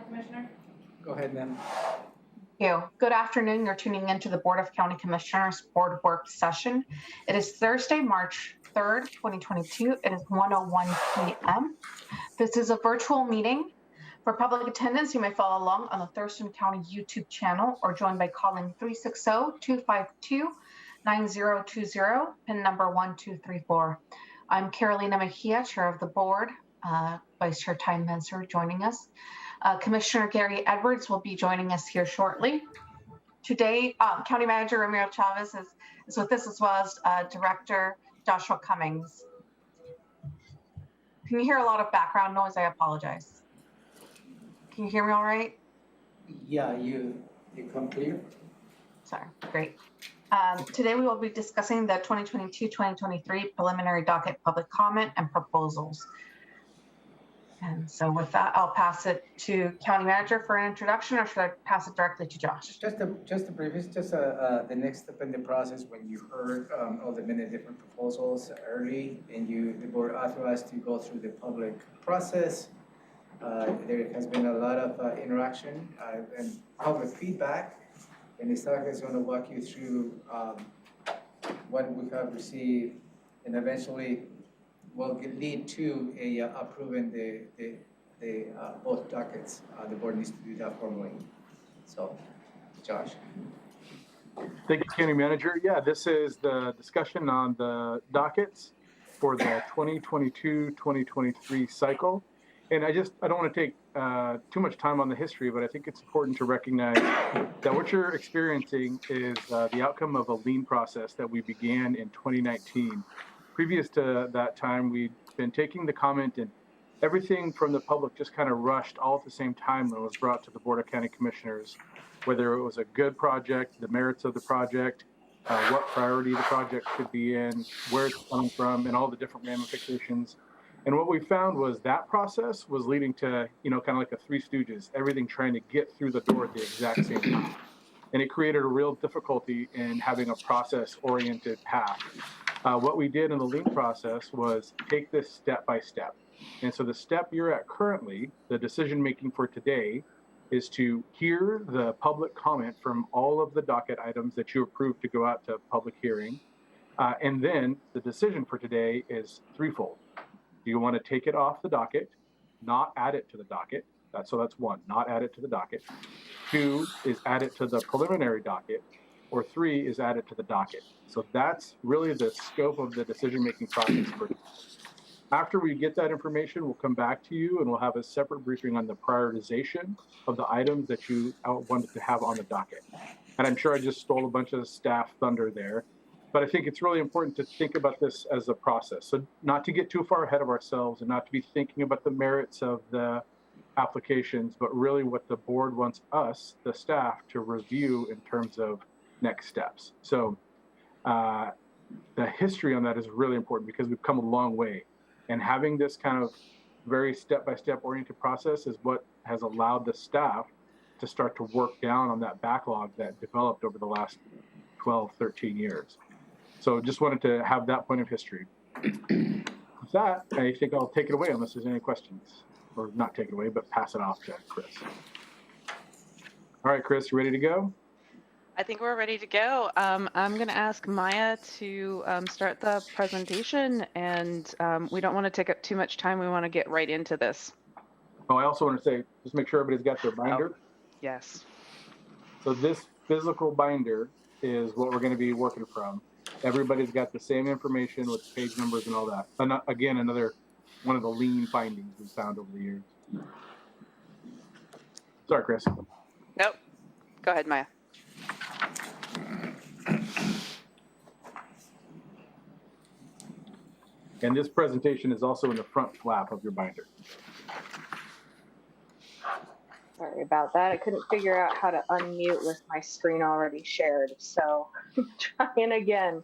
Commissioner? Go ahead, ma'am. Thank you. Good afternoon. You're tuning into the Board of County Commissioners Board Work Session. It is Thursday, March 3rd, 2022. It is 1:01 p.m. This is a virtual meeting. For public attendance, you may follow along on the Thurston County YouTube channel or join by calling 360-252-9020, PIN number 1234. I'm Carolina Mejia, Chair of the Board. Vice Chair Ty Menser joining us. Commissioner Gary Edwards will be joining us here shortly. Today, County Manager Ramiro Chavez is with us, as well as Director Joshua Cummings. Can you hear a lot of background noise? I apologize. Can you hear me all right? Yeah, you come clear. Sorry, great. Today we will be discussing the 2022-2023 preliminary docket public comment and proposals. And so with that, I'll pass it to County Manager for an introduction, or should I pass it directly to Josh? Just a previous, the next step in the process when you heard all the many different proposals early, and the board authorized to go through the public process. There has been a lot of interaction and public feedback, and the staff is going to walk you through what we have received, and eventually will lead to approving the both dockets. The board needs to do that formally. So, Josh. Thank you, County Manager. Yeah, this is the discussion on the dockets for the 2022-2023 cycle. And I don't want to take too much time on the history, but I think it's important to recognize that what you're experiencing is the outcome of a lean process that we began in 2019. Previous to that time, we'd been taking the comment, and everything from the public just kind of rushed all at the same time when it was brought to the Board of County Commissioners, whether it was a good project, the merits of the project, what priority the project should be in, where it's coming from, and all the different ramifications. And what we found was that process was leading to, kind of like a Three Stooges, everything trying to get through the door at the exact same time. And it created a real difficulty in having a process-oriented path. What we did in the lean process was take this step by step. And so the step you're at currently, the decision making for today, is to hear the public comment from all of the docket items that you approved to go out to public hearing. And then the decision for today is threefold. Do you want to take it off the docket, not add it to the docket? That's one, not add it to the docket. Two is add it to the preliminary docket, or three is add it to the docket. So that's really the scope of the decision-making process. After we get that information, we'll come back to you and we'll have a separate briefing on the prioritization of the items that you wanted to have on the docket. And I'm sure I just stole a bunch of staff thunder there, but I think it's really important to think about this as a process. So not to get too far ahead of ourselves and not to be thinking about the merits of the applications, but really what the board wants us, the staff, to review in terms of next steps. So the history on that is really important because we've come a long way. And having this kind of very step-by-step oriented process is what has allowed the staff to start to work down on that backlog that developed over the last 12, 13 years. So just wanted to have that point of history. With that, I think I'll take it away unless there's any questions. Or not take it away, but pass it off to Chris. All right, Chris, you ready to go? I think we're ready to go. I'm going to ask Maya to start the presentation, and we don't want to take up too much time. We want to get right into this. Oh, I also want to say, just make sure everybody's got their binder. Oh, yes. So this physical binder is what we're going to be working from. Everybody's got the same information with page numbers and all that. And again, another one of the lean findings we found over the years. Sorry, Chris. Nope. Go ahead, Maya. And this presentation is also in the front flap of your binder. Sorry about that. I couldn't figure out how to unmute with my screen already shared. So trying again.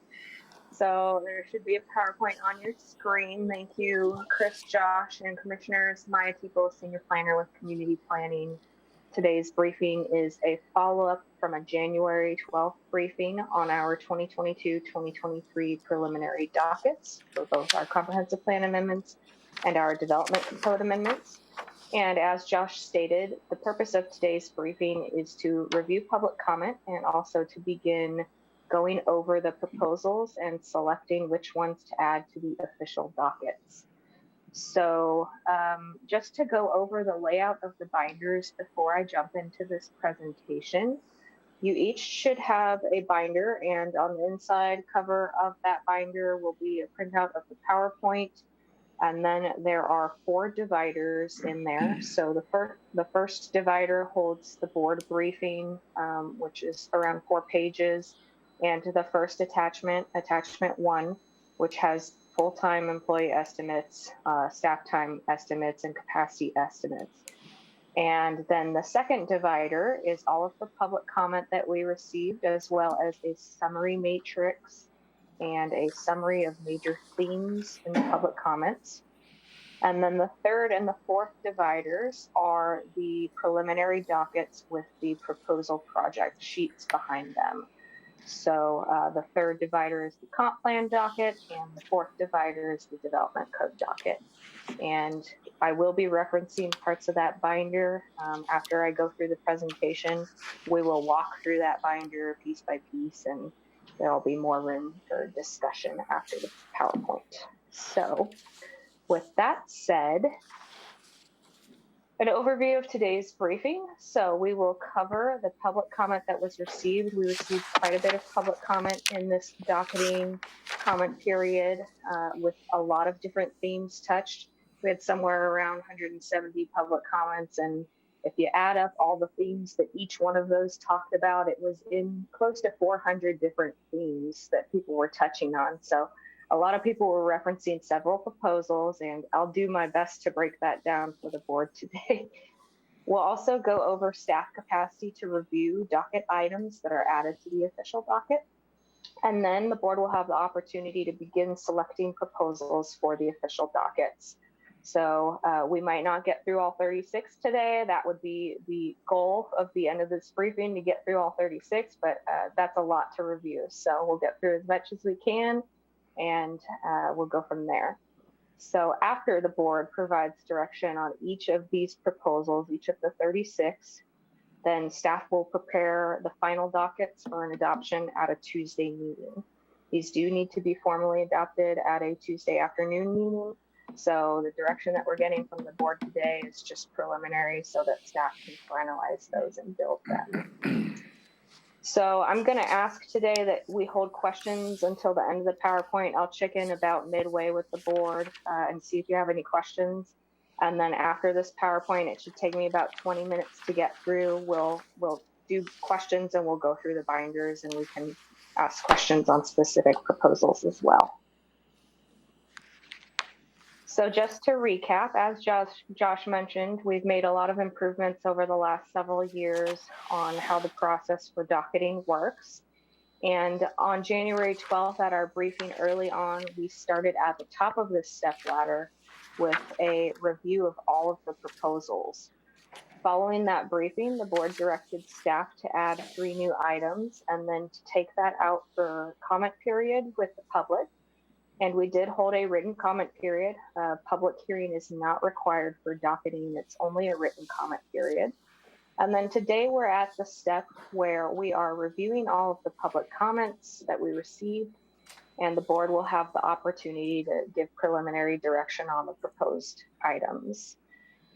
So there should be a PowerPoint on your screen. Thank you, Chris, Josh, and Commissioners. Maya Tipo, Senior Planner with Community Planning. Today's briefing is a follow-up from a January 12th briefing on our 2022-2023 preliminary dockets for both our comprehensive plan amendments and our development code amendments. And as Josh stated, the purpose of today's briefing is to review public comment and also to begin going over the proposals and selecting which ones to add to the official dockets. So just to go over the layout of the binders before I jump into this presentation, you each should have a binder, and on the inside cover of that binder will be a printout of the PowerPoint. And then there are 4 dividers in there. So the first divider holds the board briefing, which is around 4 pages. And the first attachment 1, which has full-time employee estimates, staff time estimates, and capacity estimates. And then the second divider is all of the public comment that we received, as well as a summary matrix and a summary of major themes in the public comments. And then the third and the fourth dividers are the preliminary dockets with the proposal project sheets behind them. So the third divider is the comp plan docket, and the fourth divider is the development code docket. And I will be referencing parts of that binder after I go through the presentation. We will walk through that binder piece by piece, and there'll be more room for discussion after the PowerPoint. So with that said, an overview of today's briefing. So we will cover the public comment that was received. We received quite a bit of public comment in this docketing comment period with a lot of different themes touched. We had somewhere around 170 public comments, and if you add up all the themes that each one of those talked about, it was in close to 400 different themes that people were touching on. So a lot of people were referencing several proposals, and I'll do my best to break that down for the board today. We'll also go over staff capacity to review docket items that are added to the official docket. And then the board will have the opportunity to begin selecting proposals for the official dockets. So we might not get through all 36 today. That would be the goal of the end of this briefing, to get through all 36, but that's a lot to review. So we'll get through as much as we can, and we'll go from there. So after the board provides direction on each of these proposals, each of the 36, then staff will prepare the final dockets for an adoption at a Tuesday meeting. These do need to be formally adopted at a Tuesday afternoon meeting. So the direction that we're getting from the board today is just preliminary so that staff can finalize those and build them. So I'm going to ask today that we hold questions until the end of the PowerPoint. I'll check in about midway with the board and see if you have any questions. And then after this PowerPoint, it should take me about 20 minutes to get through. We'll do questions, and we'll go through the binders, and we can ask questions on specific proposals as well. So just to recap, as Josh mentioned, we've made a lot of improvements over the last several years on how the process for docketing works. And on January 12th at our briefing early on, we started at the top of this step ladder with a review of all of the proposals. Following that briefing, the board directed staff to add 3 new items and then to take that out for comment period with the public. And we did hold a written comment period. Public hearing is not required for docketing. It's only a written comment period. And then today we're at the step where we are reviewing all of the public comments that we received, and the board will have the opportunity to give preliminary direction on the proposed items.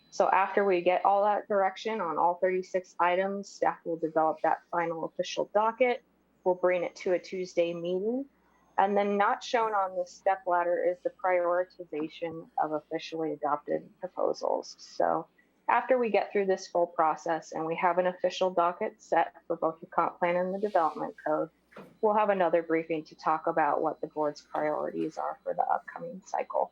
So after we get all that direction on all 36 items, staff will develop that final official docket. We'll bring it to a Tuesday meeting. And then not shown on this step ladder is the prioritization of officially adopted proposals. So after we get through this full process and we have an official docket set for both the comp plan and the development code, we'll have another briefing to talk about what the board's priorities are for the upcoming cycle.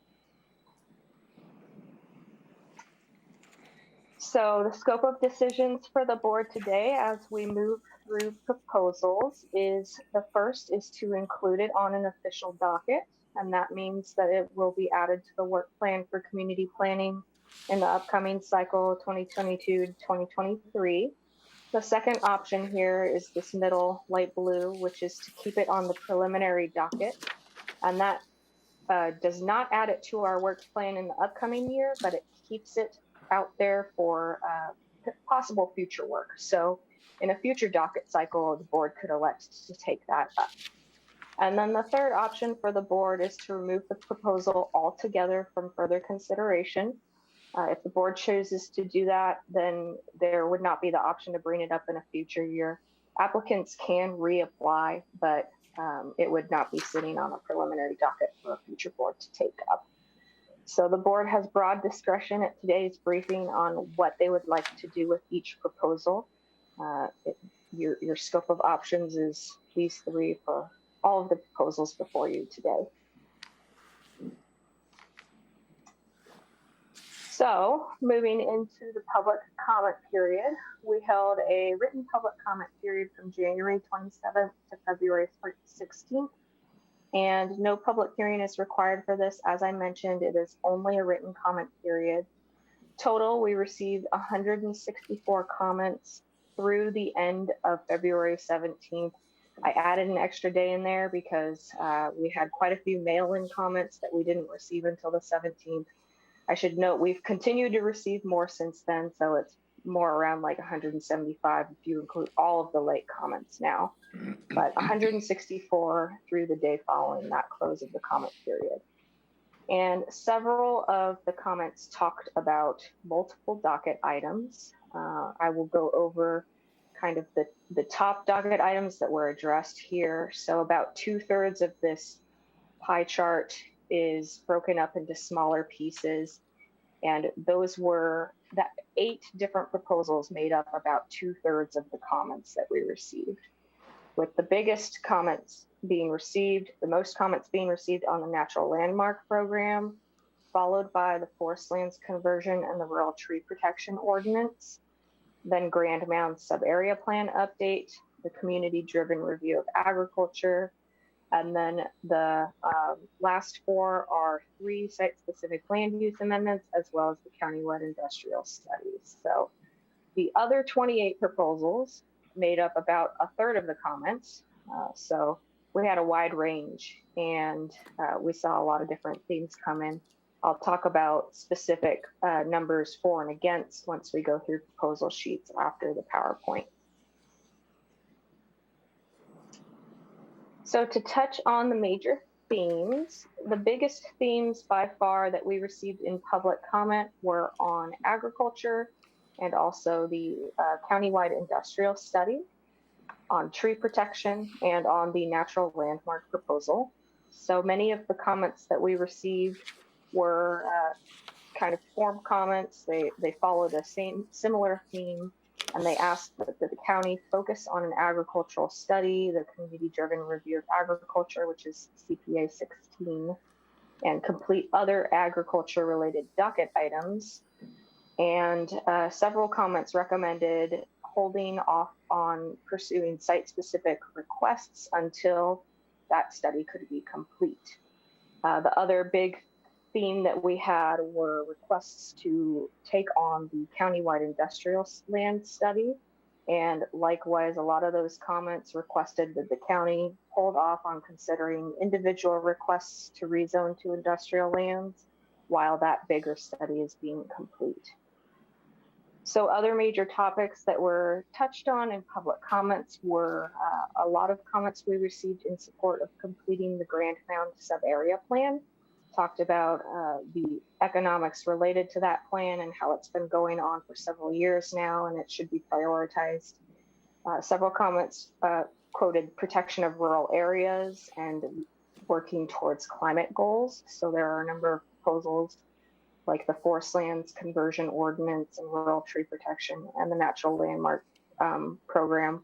So the scope of decisions for the board today as we move through proposals is the first is to include it on an official docket. And that means that it will be added to the work plan for community planning in the upcoming cycle 2022 to 2023. The second option here is this middle light blue, which is to keep it on the preliminary docket. And that does not add it to our work plan in the upcoming year, but it keeps it out there for possible future work. So in a future docket cycle, the board could elect to take that up. And then the third option for the board is to remove the proposal altogether from further consideration. If the board chooses to do that, then there would not be the option to bring it up in a future year. Applicants can reapply, but it would not be sitting on a preliminary docket for a future board to take up. So the board has broad discretion at today's briefing on what they would like to do with each proposal. Your scope of options is these three for all of the proposals before you today. So moving into the public comment period, we held a written public comment period from January 27th to February 16th. And no public hearing is required for this. As I mentioned, it is only a written comment period. Total, we received 164 comments through the end of February 17th. I added an extra day in there because we had quite a few mail-in comments that we didn't receive until the 17th. I should note we've continued to receive more since then, so it's more around like 175 if you include all of the late comments now, but 164 through the day following that close of the comment period. And several of the comments talked about multiple docket items. I will go over kind of the top docket items that were addressed here. So about 2/3 of this pie chart is broken up into smaller pieces. And those were that 8 different proposals made up about 2/3 of the comments that we received. With the biggest comments being received, the most comments being received on the natural landmark program, followed by the forest lands conversion and the rural tree protection ordinance, then Grand Mound sub-area plan update, the community-driven review of agriculture, and then the last 4 are 3 site-specific land use amendments, as well as the countywide industrial studies. So the other 28 proposals made up about 1/3 of the comments. So we had a wide range, and we saw a lot of different themes come in. I'll talk about specific numbers for and against once we go through proposal sheets after the PowerPoint. So to touch on the major themes, the biggest themes by far that we received in public comment were on agriculture and also the countywide industrial study, on tree protection, and on the natural landmark proposal. So many of the comments that we received were kind of form comments. They followed a similar theme, and they asked that the county focus on an agricultural study, the community-driven review of agriculture, which is CPA 16, and complete other agriculture-related docket items. And several comments recommended holding off on pursuing site-specific requests until that study could be complete. The other big theme that we had were requests to take on the countywide industrial land study. And likewise, a lot of those comments requested that the county hold off on considering individual requests to rezone to industrial lands while that bigger study is being complete. So other major topics that were touched on in public comments were a lot of comments we received in support of completing the Grand Mound sub-area plan. Talked about the economics related to that plan and how it's been going on for several years now and it should be prioritized. Several comments quoted protection of rural areas and working towards climate goals. So there are a number of proposals like the forest lands conversion ordinance and rural tree protection and the natural landmark program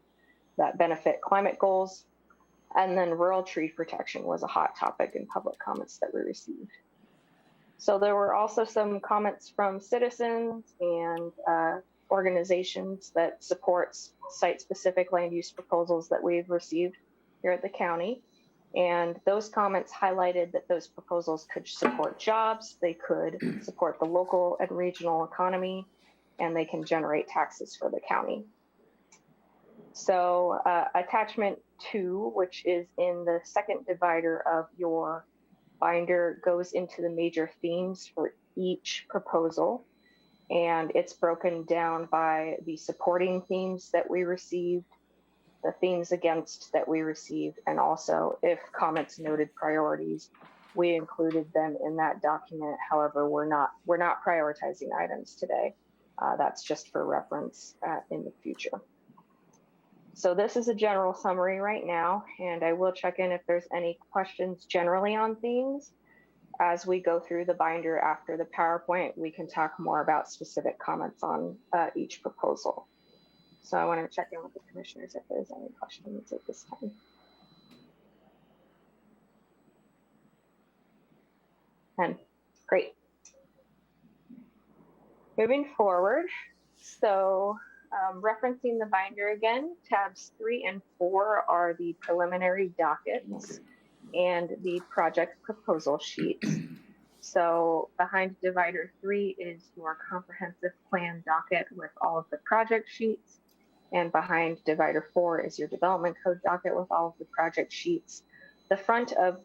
that benefit climate goals. And then rural tree protection was a hot topic in public comments that we received. So there were also some comments from citizens and organizations that supports site-specific land use proposals that we've received here at the county. And those comments highlighted that those proposals could support jobs, they could support the local and regional economy, and they can generate taxes for the county. So attachment 2, which is in the second divider of your binder, goes into the major themes for each proposal. And it's broken down by the supporting themes that we received, the themes against that we received, and also if comments noted priorities, we included them in that document. However, we're not prioritizing items today. That's just for reference in the future. So this is a general summary right now, and I will check in if there's any questions generally on themes. As we go through the binder after the PowerPoint, we can talk more about specific comments on each proposal. So I want to check in with the commissioners if there's any questions at this time. And great. Moving forward, so referencing the binder again, tabs 3 and 4 are the preliminary dockets and the project proposal sheets. So behind divider 3 is your comprehensive plan docket with all of the project sheets. And behind divider 4 is your development code docket with all of the project sheets. The front of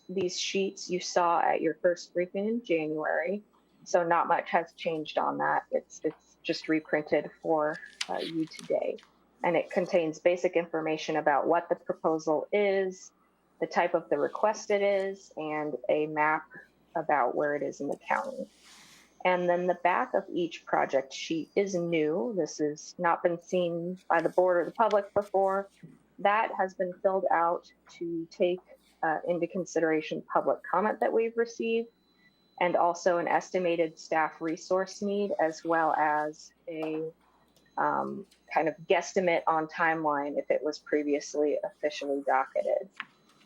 these sheets you saw at your first briefing in January. So not much has changed on that. It's just reprinted for you today. And it contains basic information about what the proposal is, the type of the request it is, and a map about where it is in the county. And then the back of each project sheet is new. This has not been seen by the board or the public before. That has been filled out to take into consideration public comment that we've received, and also an estimated staff resource need, as well as a kind of guesstimate on timeline if it was previously officially docketed.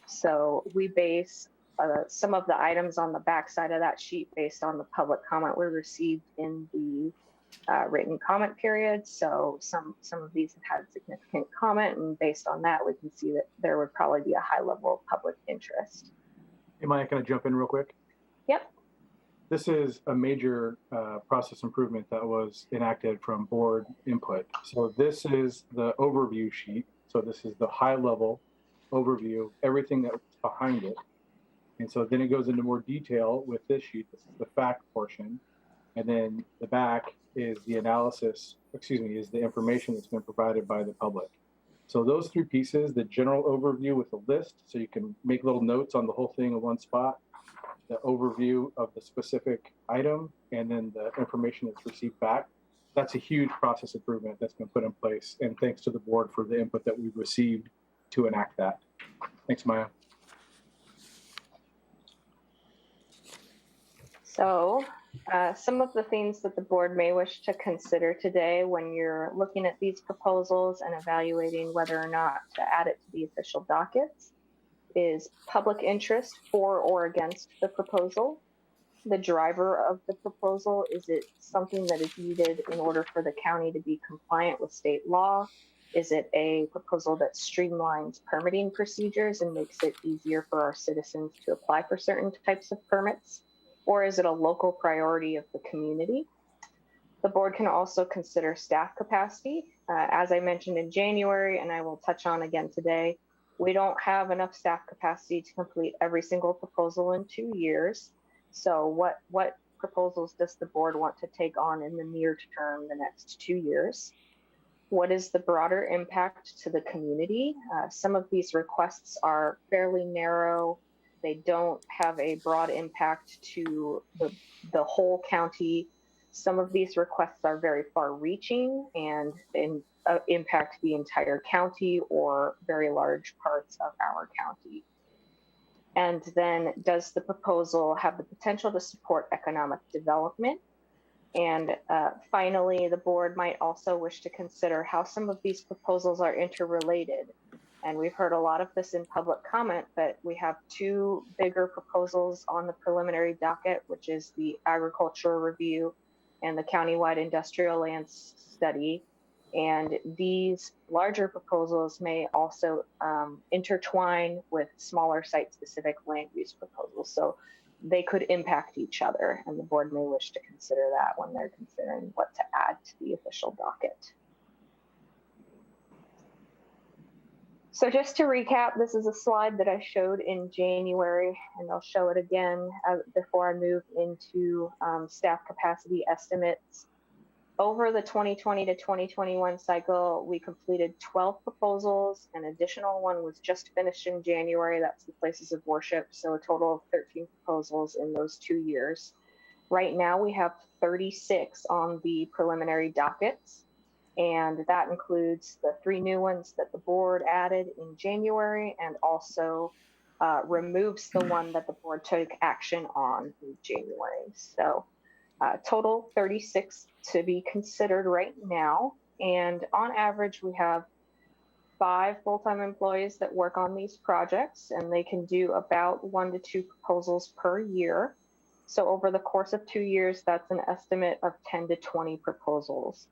So we base some of the items on the back side of that sheet based on the public comment we received in the written comment period. So some of these have had significant comment, and based on that, we can see that there would probably be a high level of public interest. Hey, Maya, can I jump in real quick? Yep. This is a major process improvement that was enacted from board input. So this is the overview sheet. So this is the high level overview, everything that's behind it. And so then it goes into more detail with this sheet. This is the fact portion. And then the back is the analysis, is the information that's been provided by the public. So those three pieces, the general overview with a list, so you can make little notes on the whole thing in one spot, the overview of the specific item, and then the information that's received back. That's a huge process improvement that's been put in place. And thanks to the board for the input that we've received to enact that. Thanks, Maya. So some of the things that the board may wish to consider today when you're looking at these proposals and evaluating whether or not to add it to the official dockets is public interest for or against the proposal, the driver of the proposal. Is it something that is needed in order for the county to be compliant with state law? Is it a proposal that streamlines permitting procedures and makes it easier for our citizens to apply for certain types of permits? Or is it a local priority of the community? The board can also consider staff capacity. As I mentioned in January, and I will touch on again today, we don't have enough staff capacity to complete every single proposal in 2 years. So what proposals does the board want to take on in the near term, the next 2 years? What is the broader impact to the community? Some of these requests are fairly narrow. They don't have a broad impact to the whole county. Some of these requests are very far reaching and impact the entire county or very large parts of our county. And then does the proposal have the potential to support economic development? And finally, the board might also wish to consider how some of these proposals are interrelated. And we've heard a lot of this in public comment, but we have two bigger proposals on the preliminary docket, which is the agricultural review and the countywide industrial lands study. And these larger proposals may also intertwine with smaller site-specific land use proposals. So they could impact each other, and the board may wish to consider that when they're considering what to add to the official docket. So just to recap, this is a slide that I showed in January, and I'll show it again before I move into staff capacity estimates. Over the 2020 to 2021 cycle, we completed 12 proposals. An additional one was just finished in January. That's the places of worship. So a total of 13 proposals in those 2 years. Right now, we have 36 on the preliminary dockets, and that includes the 3 new ones that the board added in January and also removes the one that the board took action on in January. So total 36 to be considered right now. And on average, we have 5 full-time employees that work on these projects, and they can do about 1 to 2 proposals per year. So over the course of 2 years, that's an estimate of 10 to 20 proposals.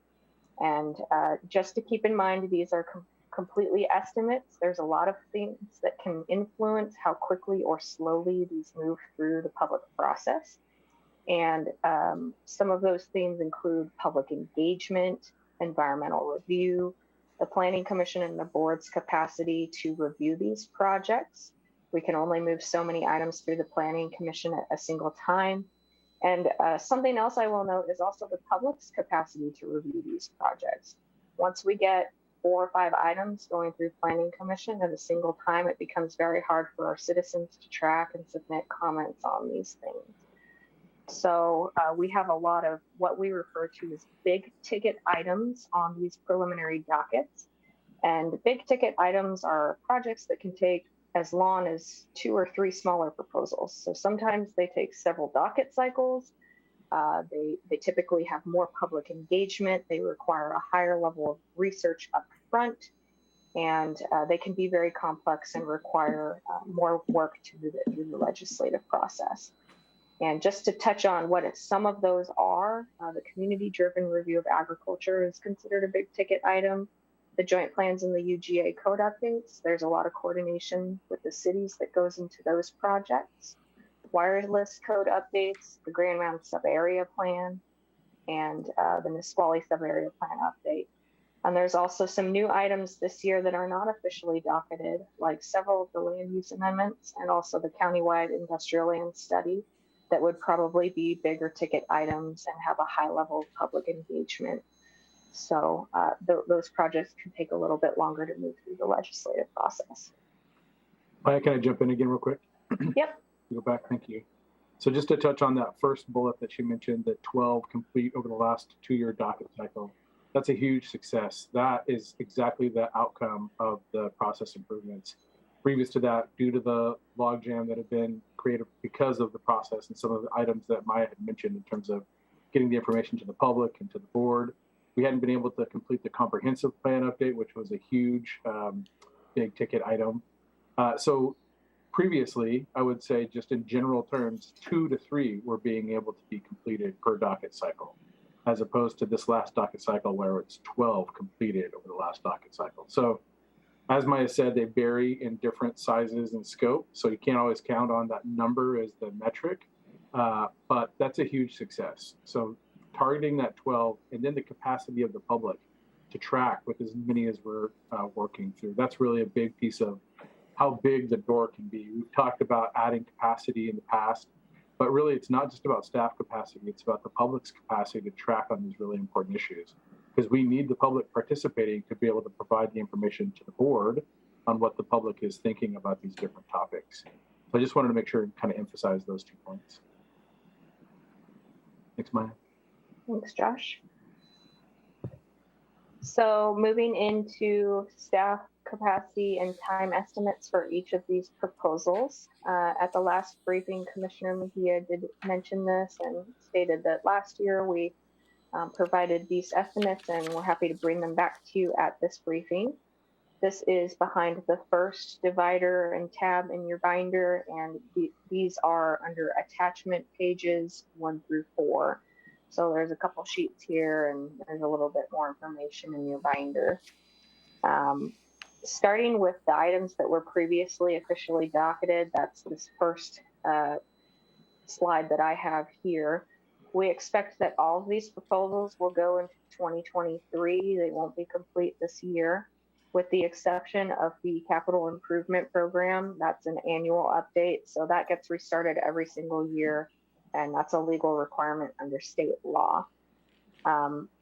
And just to keep in mind, these are completely estimates. There's a lot of things that can influence how quickly or slowly these move through the public process. And some of those things include public engagement, environmental review, the Planning Commission and the board's capacity to review these projects. We can only move so many items through the Planning Commission at a single time. And something else I will note is also the public's capacity to review these projects. Once we get 4 or 5 items going through Planning Commission at a single time, it becomes very hard for our citizens to track and submit comments on these things. So we have a lot of what we refer to as big ticket items on these preliminary dockets. And big ticket items are projects that can take as long as 2 or 3 smaller proposals. So sometimes they take several docket cycles. They typically have more public engagement. They require a higher level of research up front. And they can be very complex and require more work to move it through the legislative process. And just to touch on what some of those are, the community-driven review of agriculture is considered a big ticket item. The joint plans and the UGA code updates, there's a lot of coordination with the cities that goes into those projects. Wireless code updates, the Grand Mound sub-area plan, and the Nisqually sub-area plan update. And there's also some new items this year that are not officially docketed, like several of the land use amendments and also the countywide industrial land study that would probably be bigger ticket items and have a high level of public engagement. So those projects can take a little bit longer to move through the legislative process. Maya, can I jump in again real quick? Yep. Go back, thank you. So just to touch on that first bullet that you mentioned, the 12 complete over the last 2-year docket cycle, that's a huge success. That is exactly the outcome of the process improvements. Previous to that, due to the logjam that had been created because of the process and some of the items that Maya had mentioned in terms of getting the information to the public and to the board, we hadn't been able to complete the comprehensive plan update, which was a huge big ticket item. So previously, I would say just in general terms, 2 to 3 were being able to be completed per docket cycle, as opposed to this last docket cycle where it's 12 completed over the last docket cycle. So as Maya said, they vary in different sizes and scope, so you can't always count on that number as the metric, but that's a huge success. So targeting that 12 and then the capacity of the public to track with as many as we're working through, that's really a big piece of how big the door can be. We've talked about adding capacity in the past, but really it's not just about staff capacity, it's about the public's capacity to track on these really important issues. Because we need the public participating to be able to provide the information to the board on what the public is thinking about these different topics. So I just wanted to make sure and kind of emphasize those 2 points. Thanks, Maya. Thanks, Josh. So moving into staff capacity and time estimates for each of these proposals. At the last briefing, Commissioner Mejia did mention this and stated that last year we provided these estimates, and we're happy to bring them back to you at this briefing. This is behind the first divider and tab in your binder, and these are under attachment pages 1 through 4. So there's a couple sheets here, and there's a little bit more information in your binder. Starting with the items that were previously officially docketed, that's this first slide that I have here. We expect that all of these proposals will go into 2023. They won't be complete this year, with the exception of the capital improvement program. That's an annual update. So that gets restarted every single year, and that's a legal requirement under state law.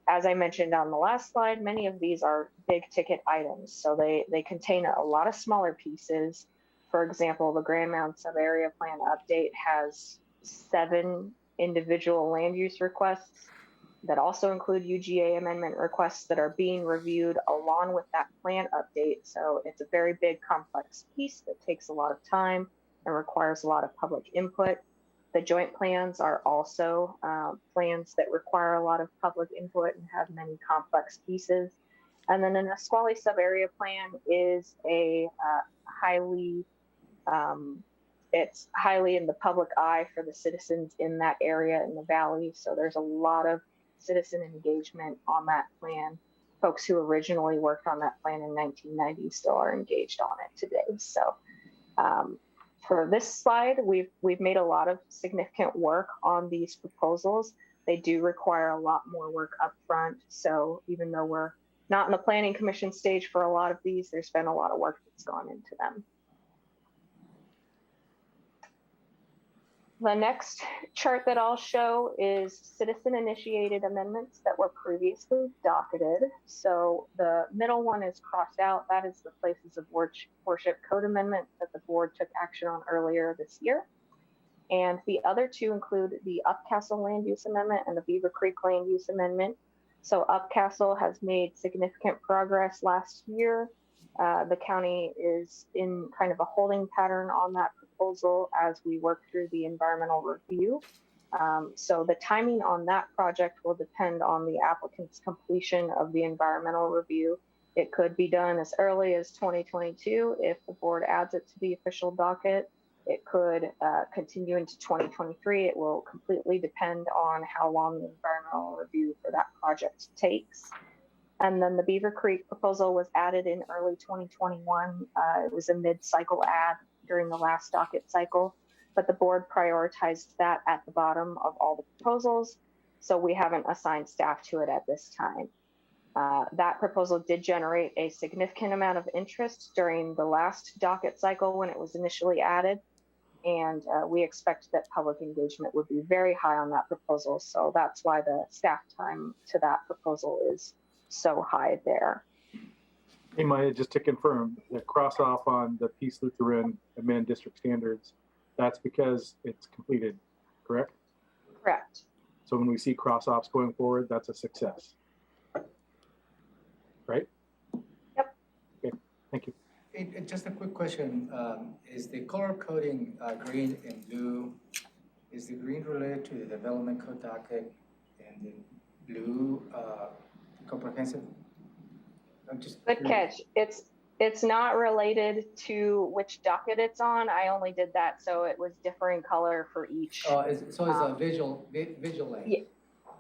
as I mentioned on the last slide, many of these are big ticket items. So they contain a lot of smaller pieces. For example, the Grand Mound Sub-Area Plan update has 7 individual land use requests that also include UGA amendment requests that are being reviewed along with that plan update. So it's a very big, complex piece that takes a lot of time and requires a lot of public input. The joint plans are also plans that require a lot of public input and have many complex pieces. And then the Nisqually Sub-Area Plan is a it's highly in the public eye for the citizens in that area in the valley. So there's a lot of citizen engagement on that plan. Folks who originally worked on that plan in 1990 still are engaged on it today. So for this slide, we've made a lot of significant work on these proposals. They do require a lot more work up front. So even though we're not in the planning commission stage for a lot of these, there's been a lot of work that's gone into them. The next chart that I'll show is citizen-initiated amendments that were previously docketed. So the middle one is crossed out. That is the places of worship code amendment that the board took action on earlier this year. And the other 2 include the Upcastle Land Use Amendment and the Beaver Creek Land Use Amendment. So Upcastle has made significant progress last year. The county is in kind of a holding pattern on that proposal as we work through the environmental review. So the timing on that project will depend on the applicant's completion of the environmental review. It could be done as early as 2022 if the board adds it to the official docket. It could continue into 2023. It will completely depend on how long the environmental review for that project takes. And then the Beaver Creek proposal was added in early 2021. It was a mid-cycle add during the last docket cycle, but the board prioritized that at the bottom of all the proposals. So we haven't assigned staff to it at this time. That proposal did generate a significant amount of interest during the last docket cycle when it was initially added. And we expect that public engagement would be very high on that proposal. So that's why the staff time to that proposal is so high there. Hey, Maya, just to confirm, the cross off on the Peace Lutheran amend district standards, that's because it's completed, correct? Correct. So when we see cross offs going forward, that's a success, right? Yep. Okay, thank you. Just a quick question. Is the color coding green and blue, is the green related to the development code docket and the blue comprehensive? I'm just Good catch. It's not related to which docket it's on. I only did that so it was differing color for each. Oh, so it's a visual lane. Yeah.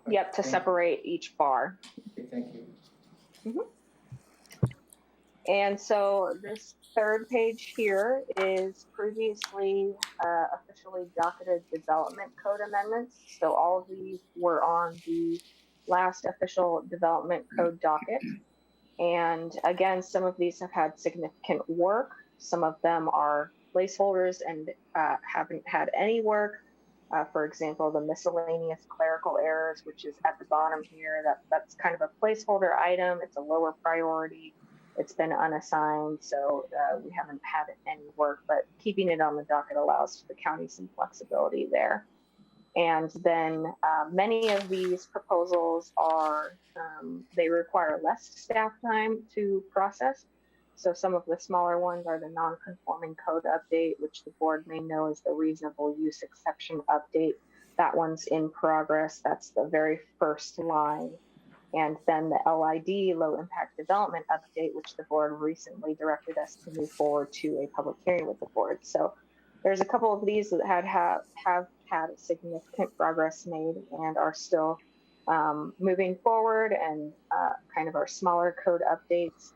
Yep, to separate each bar. Okay, thank you. And so this third page here is previously officially docketed development code amendments. So all of these were on the last official development code docket. And again, some of these have had significant work. Some of them are placeholders and haven't had any work. For example, the miscellaneous clerical errors, which is at the bottom here, that's kind of a placeholder item. It's a lower priority. It's been unassigned, so we haven't had any work, but keeping it on the docket allows the county some flexibility there. And then many of these proposals are, they require less staff time to process. So some of the smaller ones are the non-conforming code update, which the board may know is the reasonable use exception update. That one's in progress. That's the very first line. And then the LID, low impact development update, which the board recently directed us to move forward to a public hearing with the board. So there's a couple of these that have had significant progress made and are still moving forward and kind of our smaller code updates.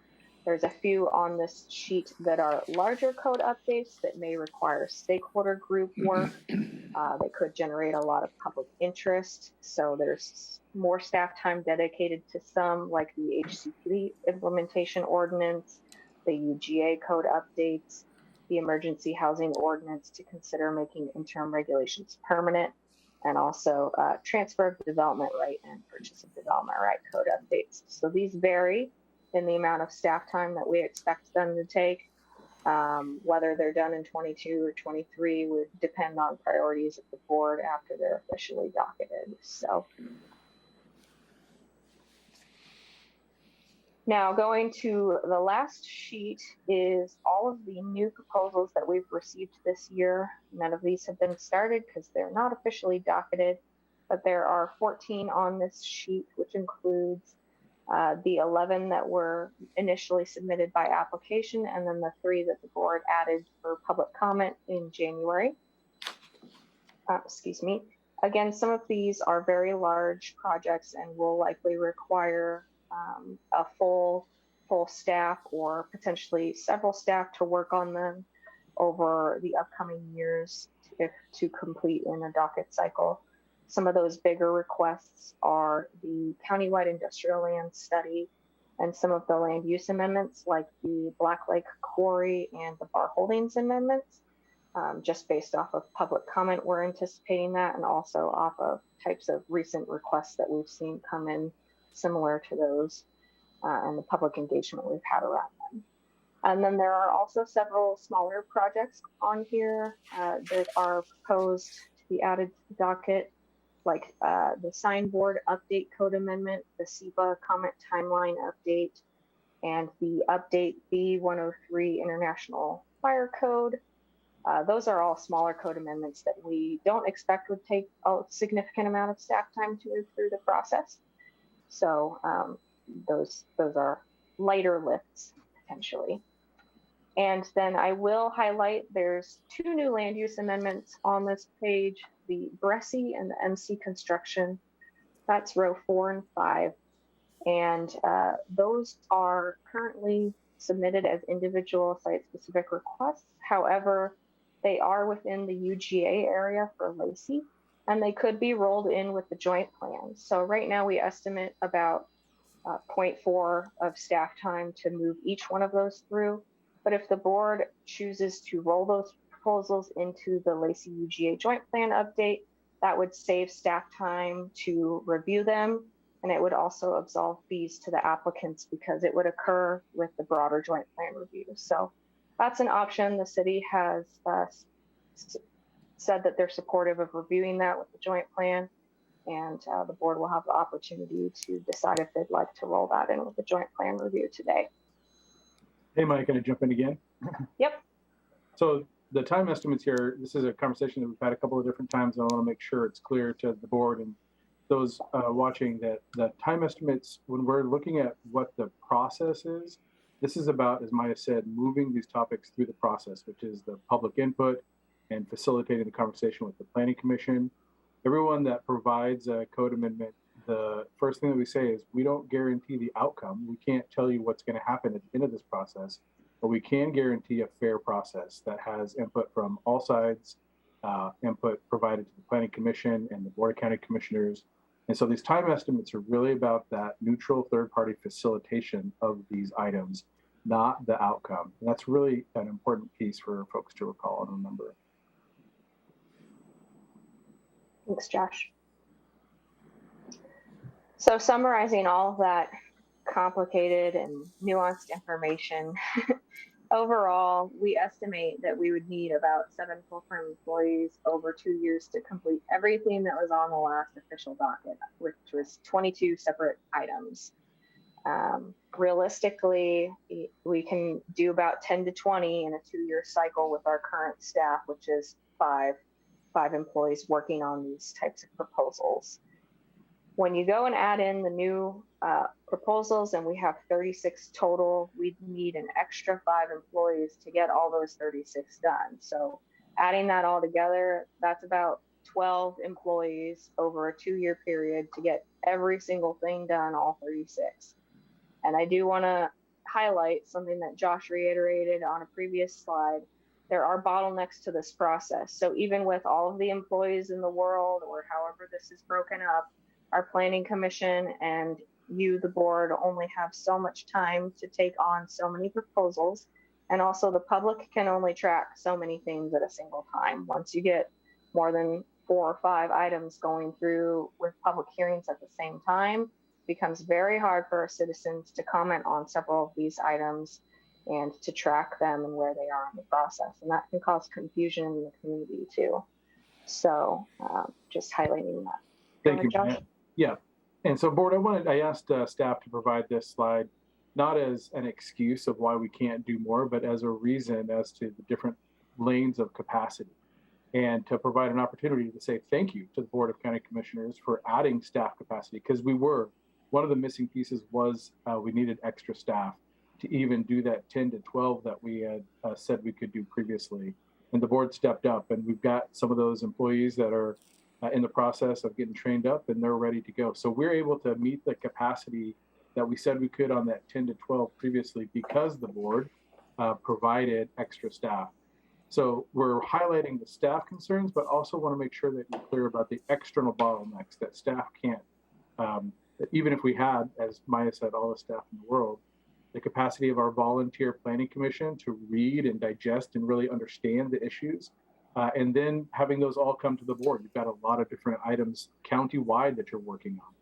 There's a few on this sheet that are larger code updates that may require stakeholder group work. They could generate a lot of public interest. So there's more staff time dedicated to some, like the HCP implementation ordinance, the UGA code updates, the emergency housing ordinance to consider making interim regulations permanent. and also transfer of development right and purchase of development right code updates. So these vary in the amount of staff time that we expect them to take. Whether they're done in 22 or 23 would depend on priorities of the board after they're officially docketed. So now going to the last sheet is all of the new proposals that we've received this year. None of these have been started because they're not officially docketed, but there are 14 on this sheet, which includes the 11 that were initially submitted by application, and then the 3 that the board added for public comment in January. Excuse me. Again, some of these are very large projects and will likely require a full staff or potentially several staff to work on them over the upcoming years to complete in a docket cycle. Some of those bigger requests are the countywide industrial land study and some of the land use amendments like the Black Lake Quarry and the Bar Holdings amendments. Just based off of public comment, we're anticipating that, and also off of types of recent requests that we've seen come in similar to those and the public engagement we've had around them. And then there are also several smaller projects on here that are proposed to be added to the docket, like the signboard update code amendment, the SEPA comment timeline update, and the update B103 International Fire Code. Those are all smaller code amendments that we don't expect would take a significant amount of staff time to move through the process. So those are lighter lifts potentially. And then I will highlight there's 2 new land use amendments on this page, the Bressie and the MC construction. That's row 4 and 5. And those are currently submitted as individual site-specific requests. However, they are within the UGA area for Lacey, and they could be rolled in with the joint plan. So right now we estimate about 0.4 of staff time to move each one of those through. But if the board chooses to roll those proposals into the Lacey UGA joint plan update, that would save staff time to review them. And it would also absolve fees to the applicants because it would occur with the broader joint plan review. So that's an option. The city has said that they're supportive of reviewing that with the joint plan, and the board will have the opportunity to decide if they'd like to roll that in with the joint plan review today. Hey, Mike, can I jump in again? Yep. So the time estimates here, this is a conversation that we've had a couple of different times, and I want to make sure it's clear to the board and those watching that the time estimates, when we're looking at what the process is, this is about, as Maya said, moving these topics through the process, which is the public input and facilitating the conversation with the Planning Commission. Everyone that provides a code amendment, the first thing that we say is we don't guarantee the outcome. We can't tell you what's going to happen at the end of this process, but we can guarantee a fair process that has input from all sides, input provided to the Planning Commission and the Board of County Commissioners. And so these time estimates are really about that neutral third-party facilitation of these items, not the outcome. And that's really an important piece for folks to recall and remember. Thanks, Josh. So summarizing all of that complicated and nuanced information, overall, we estimate that we would need about 7 full-time employees over 2 years to complete everything that was on the last official docket, which was 22 separate items. Realistically, we can do about 10 to 20 in a 2-year cycle with our current staff, which is five employees working on these types of proposals. When you go and add in the new proposals, and we have 36 total, we'd need an extra 5 employees to get all those 36 done. So adding that all together, that's about 12 employees over a 2-year period to get every single thing done, all 36. And I do want to highlight something that Josh reiterated on a previous slide. There are bottlenecks to this process. So even with all of the employees in the world, or however this is broken up, our Planning Commission and you, the board, only have so much time to take on so many proposals. And also the public can only track so many things at a single time. Once you get more than 4 or 5 items going through with public hearings at the same time, becomes very hard for our citizens to comment on several of these items and to track them and where they are in the process. And that can cause confusion in the community too. So just highlighting that. Thank you, Josh? Maya. Yeah. And so board, I asked staff to provide this slide, not as an excuse of why we can't do more, but as a reason as to the different lanes of capacity, and to provide an opportunity to say thank you to the Board of County Commissioners for adding staff capacity, because one of the missing pieces was we needed extra staff to even do that 10 to 12 that we had said we could do previously. And the board stepped up, and we've got some of those employees that are in the process of getting trained up, and they're ready to go. So we're able to meet the capacity that we said we could on that 10 to 12 previously, because the board provided extra staff. So we're highlighting the staff concerns, but also want to make sure that you're clear about the external bottlenecks that staff can't, even if we had, as Maya said, all the staff in the world, the capacity of our volunteer planning commission to read and digest and really understand the issues, and then having those all come to the board. You've got a lot of different items county-wide that you're working on.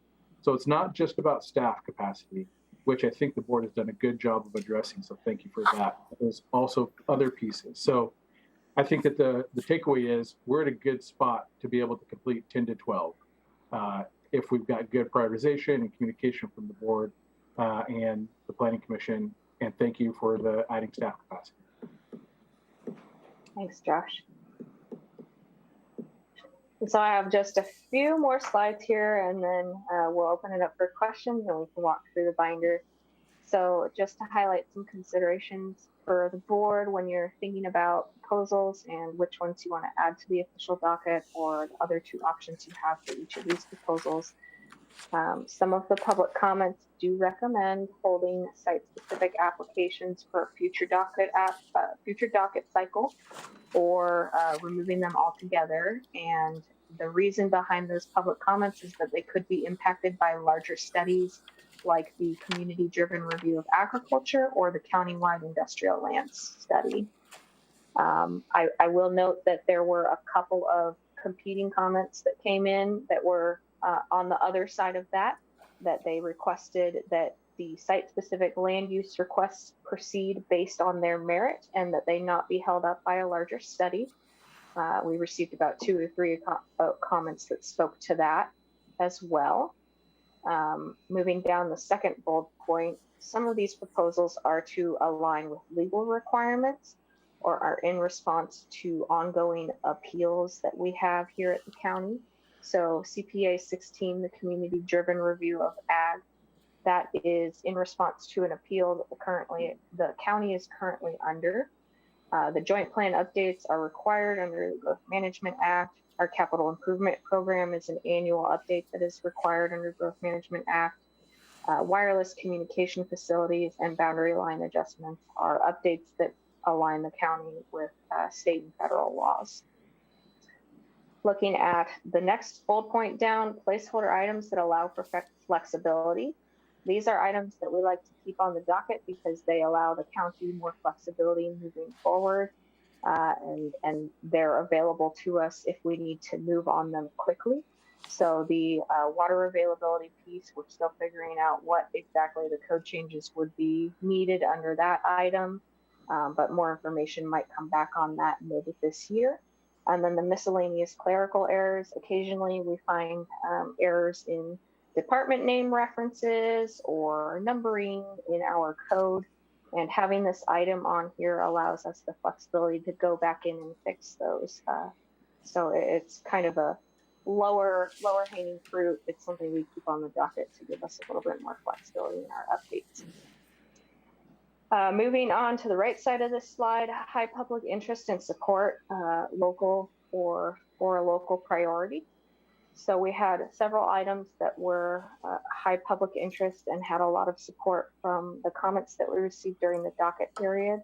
So it's not just about staff capacity, which I think the board has done a good job of addressing. So thank you for that. There's also other pieces. So I think that the takeaway is we're at a good spot to be able to complete 10 to 12 if we've got good prioritization and communication from the board and the planning commission. And thank you for the adding staff capacity. Thanks, Josh. And so I have just a few more slides here, and then we'll open it up for questions and we can walk through the binder. So just to highlight some considerations for the board when you're thinking about proposals and which ones you want to add to the official docket, or the other 2 options you have for each of these proposals. Some of the public comments do recommend holding site-specific applications for a future docket cycle, or removing them altogether. And the reason behind those public comments is that they could be impacted by larger studies like the community-driven review of agriculture or the countywide industrial lands study. I will note that there were a couple of competing comments that came in that were on the other side of that they requested that the site-specific land use requests proceed based on their merit and that they not be held up by a larger study. We received about 2 or 3 comments that spoke to that as well. Moving down the second bold point, some of these proposals are to align with legal requirements or are in response to ongoing appeals that we have here at the county. So CPA 16, the community-driven review of ag, that is in response to an appeal that the county is currently under. The joint plan updates are required under the Growth Management Act. Our capital improvement program is an annual update that is required under Growth Management Act. Wireless communication facilities and boundary line adjustments are updates that align the county with state and federal laws. Looking at the next bold point down, placeholder items that allow for flexibility. These are items that we like to keep on the docket because they allow the county more flexibility moving forward, and they're available to us if we need to move on them quickly. So the water availability piece, we're still figuring out what exactly the code changes would be needed under that item, but more information might come back on that mid this year. And then the miscellaneous clerical errors. Occasionally we find errors in department name references or numbering in our code. And having this item on here allows us the flexibility to go back in and fix those. So it's kind of a lower hanging fruit. It's something we keep on the docket to give us a little bit more flexibility in our updates. Moving on to the right side of this slide, high public interest and support, local or a local priority. So we had several items that were high public interest and had a lot of support from the comments that we received during the docket period.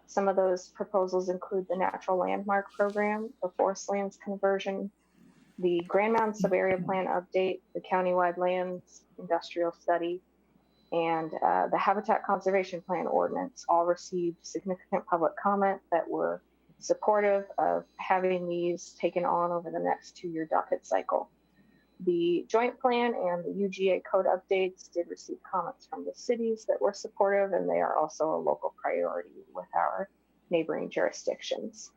Some of those proposals include the Natural Landmark Program, the Forest Lands Conversion, the Grand Mountain Sub-Area Plan Update, the Countywide Lands Industrial Study, and the Habitat Conservation Plan Ordinance all received significant public comment that were supportive of having these taken on over the next 2-year docket cycle. The joint plan and the UGA code updates did receive comments from the cities that were supportive, and they are also a local priority with our neighboring jurisdictions.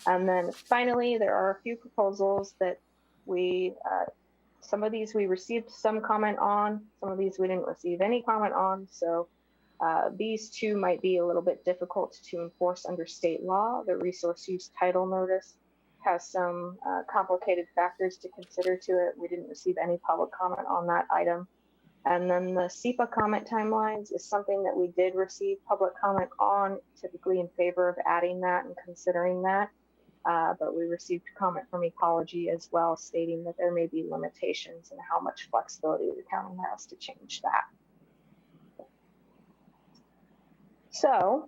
And then finally, there are a few proposals that some of these we received some comment on, some of these we didn't receive any comment on. So these two might be a little bit difficult to enforce under state law. The resource use title notice has some complicated factors to consider to it. We didn't receive any public comment on that item. And then the SEPA comment timelines is something that we did receive public comment on, typically in favor of adding that and considering that. But we received comment from Ecology as well, stating that there may be limitations in how much flexibility the county has to change that. So,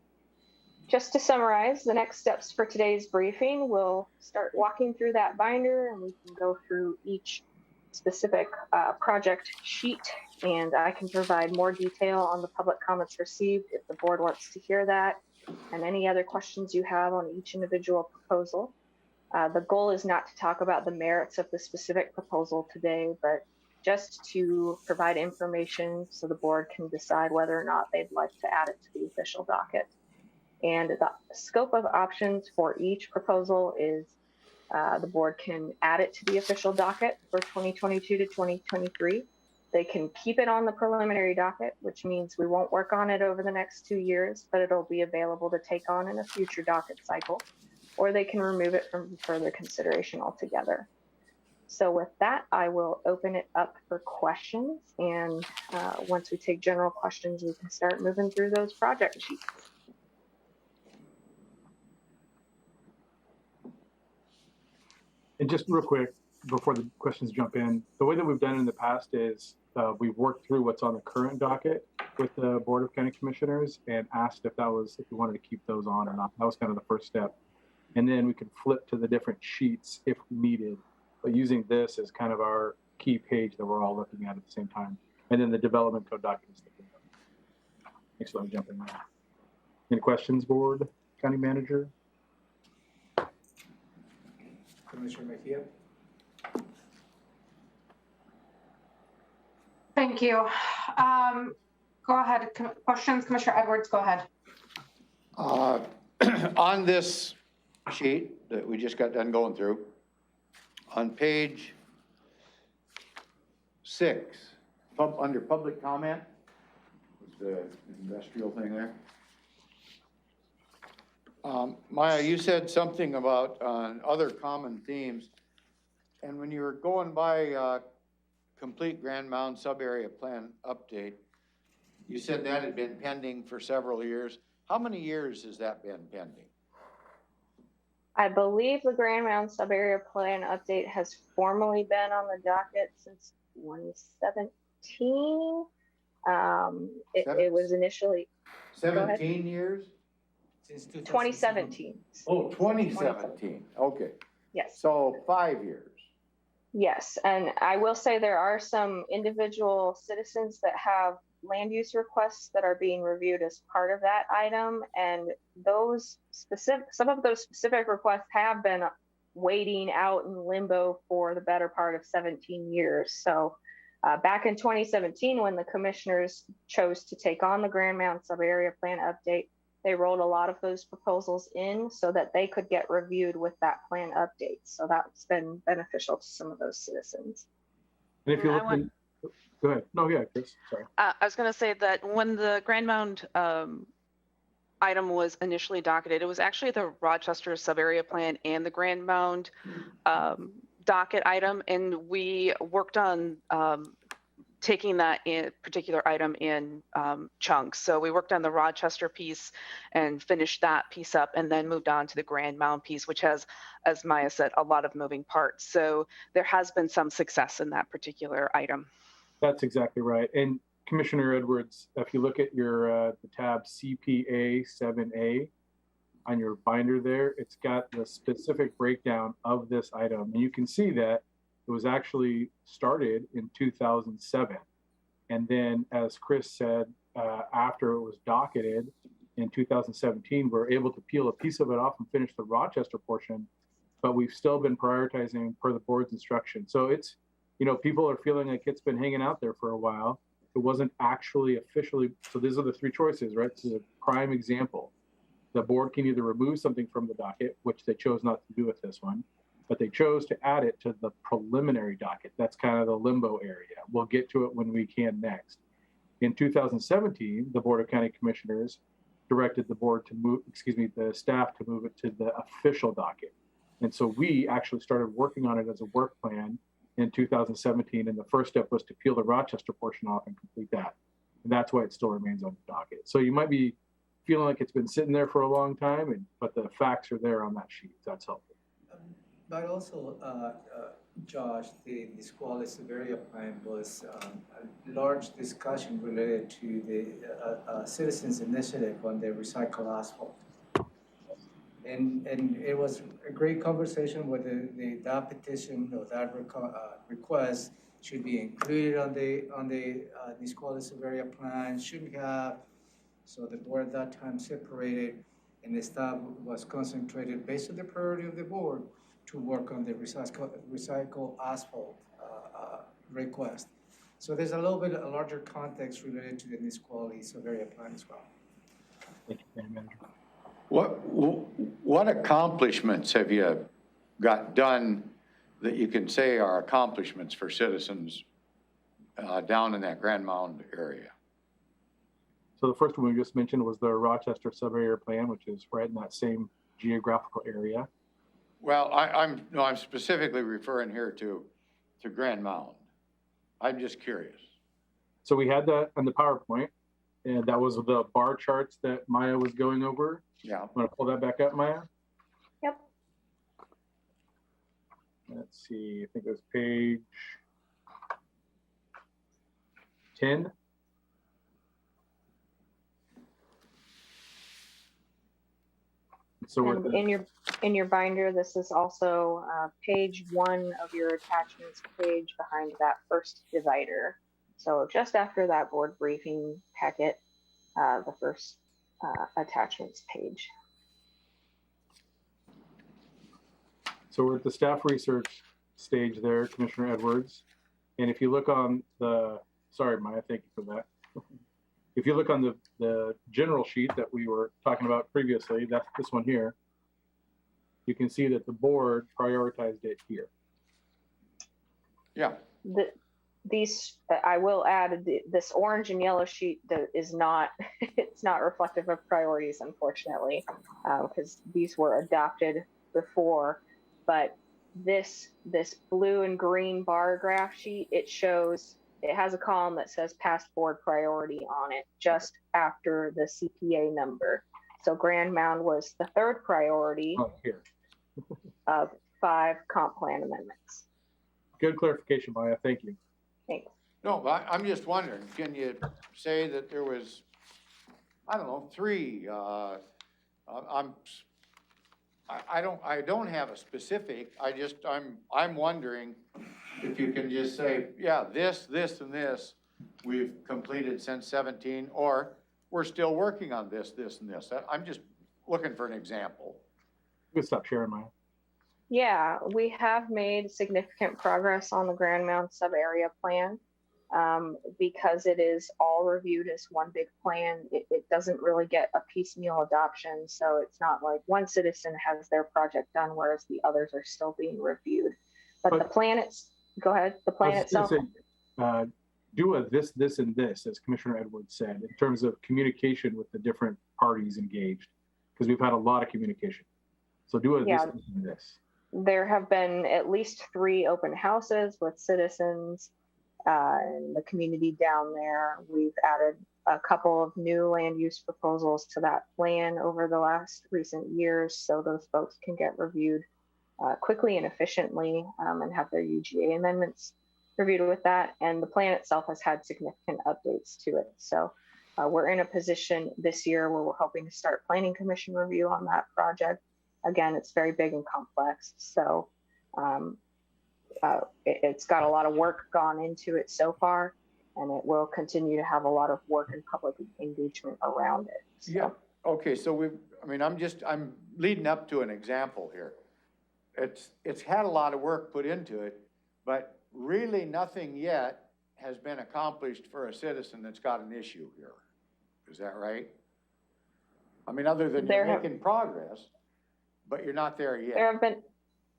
just to summarize, the next steps for today's briefing, we'll start walking through that binder and we can go through each specific project sheet, and I can provide more detail on the public comments received if the board wants to hear that, and any other questions you have on each individual proposal. The goal is not to talk about the merits of the specific proposal today, but just to provide information so the board can decide whether or not they'd like to add it to the official docket. And the scope of options for each proposal is the board can add it to the official docket for 2022 to 2023. They can keep it on the preliminary docket, which means we won't work on it over the next 2 years, but it'll be available to take on in a future docket cycle, or they can remove it from further consideration altogether. So with that, I will open it up for questions. And once we take general questions, we can start moving through those project sheets. And just real quick, before the questions jump in, the way that we've done it in the past is we've worked through what's on the current docket with the Board of County Commissioners and asked if we wanted to keep those on or not. That was kind of the first step. And then we could flip to the different sheets if needed, but using this as kind of our key page that we're all looking at the same time. And then the development code documents. Thanks for jumping in. Any questions, Board, County Manager? Commissioner Mejia? Thank you. Go ahead. Questions, Commissioner Edwards, go ahead. On this sheet that we just got done going through, on page 6, under public comment, the industrial thing there. Maya, you said something about other common themes, and when you were going by complete Grand Mound sub-area plan update, you said that had been pending for several years. How many years has that been pending? I believe the Grand Mound sub-area plan update has formally been on the docket since 2017. It was initially 17 years? Since 2017. Oh, 2017. Okay. Yes. So 5 years. Yes, and I will say there are some individual citizens that have land use requests that are being reviewed as part of that item, and some of those specific requests have been waiting out in limbo for the better part of 17 years. So back in 2017, when the commissioners chose to take on the Grand Mound sub-area plan update, they rolled a lot of those proposals in so that they could get reviewed with that plan update. So that's been beneficial to some of those citizens. And if you look, go ahead. No, yeah, Chris, sorry. I was going to say that when the Grand Mound item was initially docketed, it was actually the Rochester sub-area plan and the Grand Mound docket item, and we worked on taking that particular item in chunks. So we worked on the Rochester piece and finished that piece up, and then moved on to the Grand Mound piece, which has, as Maya said, a lot of moving parts. So there has been some success in that particular item. That's exactly right. And Commissioner Edwards, if you look at your the tab CPA 7A on your binder there, it's got the specific breakdown of this item. And you can see that it was actually started in 2007. And then, as Chris said, after it was docketed, in 2017, we're able to peel a piece of it off and finish the Rochester portion, but we've still been prioritizing per the board's instruction. So it's, people are feeling like it's been hanging out there for a while. It wasn't actually officially, so these are the three choices, right? This is a prime example. The board can either remove something from the docket, which they chose not to do with this one, but they chose to add it to the preliminary docket. That's kind of the limbo area. We'll get to it when we can next. In 2017, the Board of County Commissioners directed the staff to move it to the official docket. And so we actually started working on it as a work plan in 2017. And the first step was to peel the Rochester portion off and complete that. And that's why it still remains on the docket. So you might be feeling like it's been sitting there for a long time, but the facts are there on that sheet. That's helpful. But also, Josh, the squalid severity plan was a large discussion related to the citizens' initiative on the recycled asphalt. And it was a great conversation whether that petition or that request should be included on the squalid severity plan, shouldn't have. So the board at that time separated, and the staff was concentrated based on the priority of the board to work on the recycle asphalt request. So there's a little bit a larger context related to the Nisqually severity plan as well. Thank you, County Manager. What accomplishments have you got done that you can say are accomplishments for citizens down in that Grand Mound area? So the first one we just mentioned was the Rochester sub-area plan, which is right in that same geographical area. Well, I'm specifically referring here to Grand Mound. I'm just curious. So we had that on the PowerPoint, and that was the bar charts that Maya was going over. Yeah. Want to pull that back up, Maya? Yep. Let's see, I think it was page 10. So And in your binder, this is also page 1 of your attachments page behind that first divider. So just after that board briefing packet, the first attachments page. So we're at the staff research stage there, Commissioner Edwards. And if you look on sorry, Maya, thank you for that. If you look on the general sheet that we were talking about previously, that's this one here, you can see that the board prioritized it here. Yeah. I will add, this orange and yellow sheet that is not, it's not reflective of priorities, unfortunately, because these were adopted before. But this blue and green bar graph sheet, it has a column that says past board priority on it just after the CPA number. So Grand Mound was the third priority of 5 comp plan amendments. Good clarification, Maya. Thank you. Thanks. No, but I'm just wondering, can you say that there was, I don't know, 3, I don't have a specific, I'm wondering if you can just say, yeah, this, and this, we've completed since 17, or we're still working on this, and this. I'm just looking for an example. Good stuff, sharing, Maya. Yeah, we have made significant progress on the Grand Mound sub-area plan. Because it is all reviewed as one big plan, it doesn't really get a piecemeal adoption. So it's not like one citizen has their project done, whereas the others are still being reviewed. But the plan, go ahead, the plan itself. Do a this, and this, as Commissioner Edwards said, in terms of communication with the different parties engaged, because we've had a lot of communication. So do a this, and this. There have been at least 3 open houses with citizens and the community down there. We've added a couple of new land use proposals to that plan over the last recent years, so those folks can get reviewed quickly and efficiently and have their UGA amendments reviewed with that. And the plan itself has had significant updates to it. So we're in a position this year where we're hoping to start planning commission review on that project. Again, it's very big and complex. So it's got a lot of work gone into it so far, and it will continue to have a lot of work and public engagement around it. So. Yeah. Okay, so I'm leading up to an example here. It's had a lot of work put into it, but really nothing yet has been accomplished for a citizen that's got an issue here. Is that right? I mean, other than you're making progress, but you're not there yet.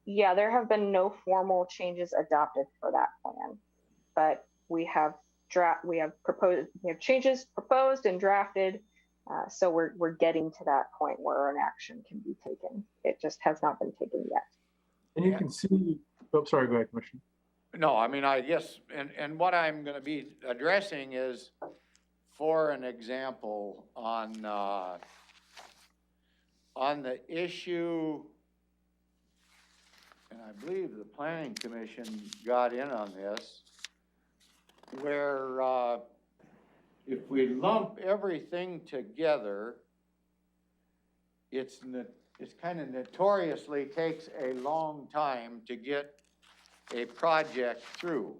There have been no formal changes adopted for that plan, but we have changes proposed and drafted. So we're getting to that point where an action can be taken. It just has not been taken yet. And you can see, oh, sorry, go ahead, Commissioner. No, I mean, yes, and what I'm gonna be addressing is, for an example, on the issue, and I believe the Planning Commission got in on this, where, if we lump everything together, it's kind of notoriously takes a long time to get a project through.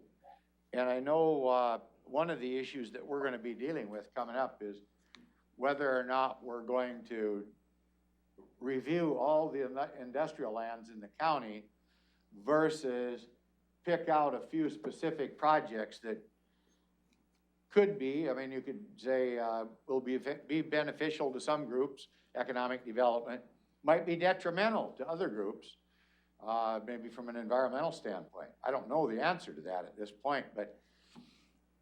And I know one of the issues that we're gonna be dealing with coming up is whether or not we're going to review all the industrial lands in the county versus pick out a few specific projects that could be, I mean, you could say, will be beneficial to some groups, economic development, might be detrimental to other groups, maybe from an environmental standpoint. I don't know the answer to that at this point, but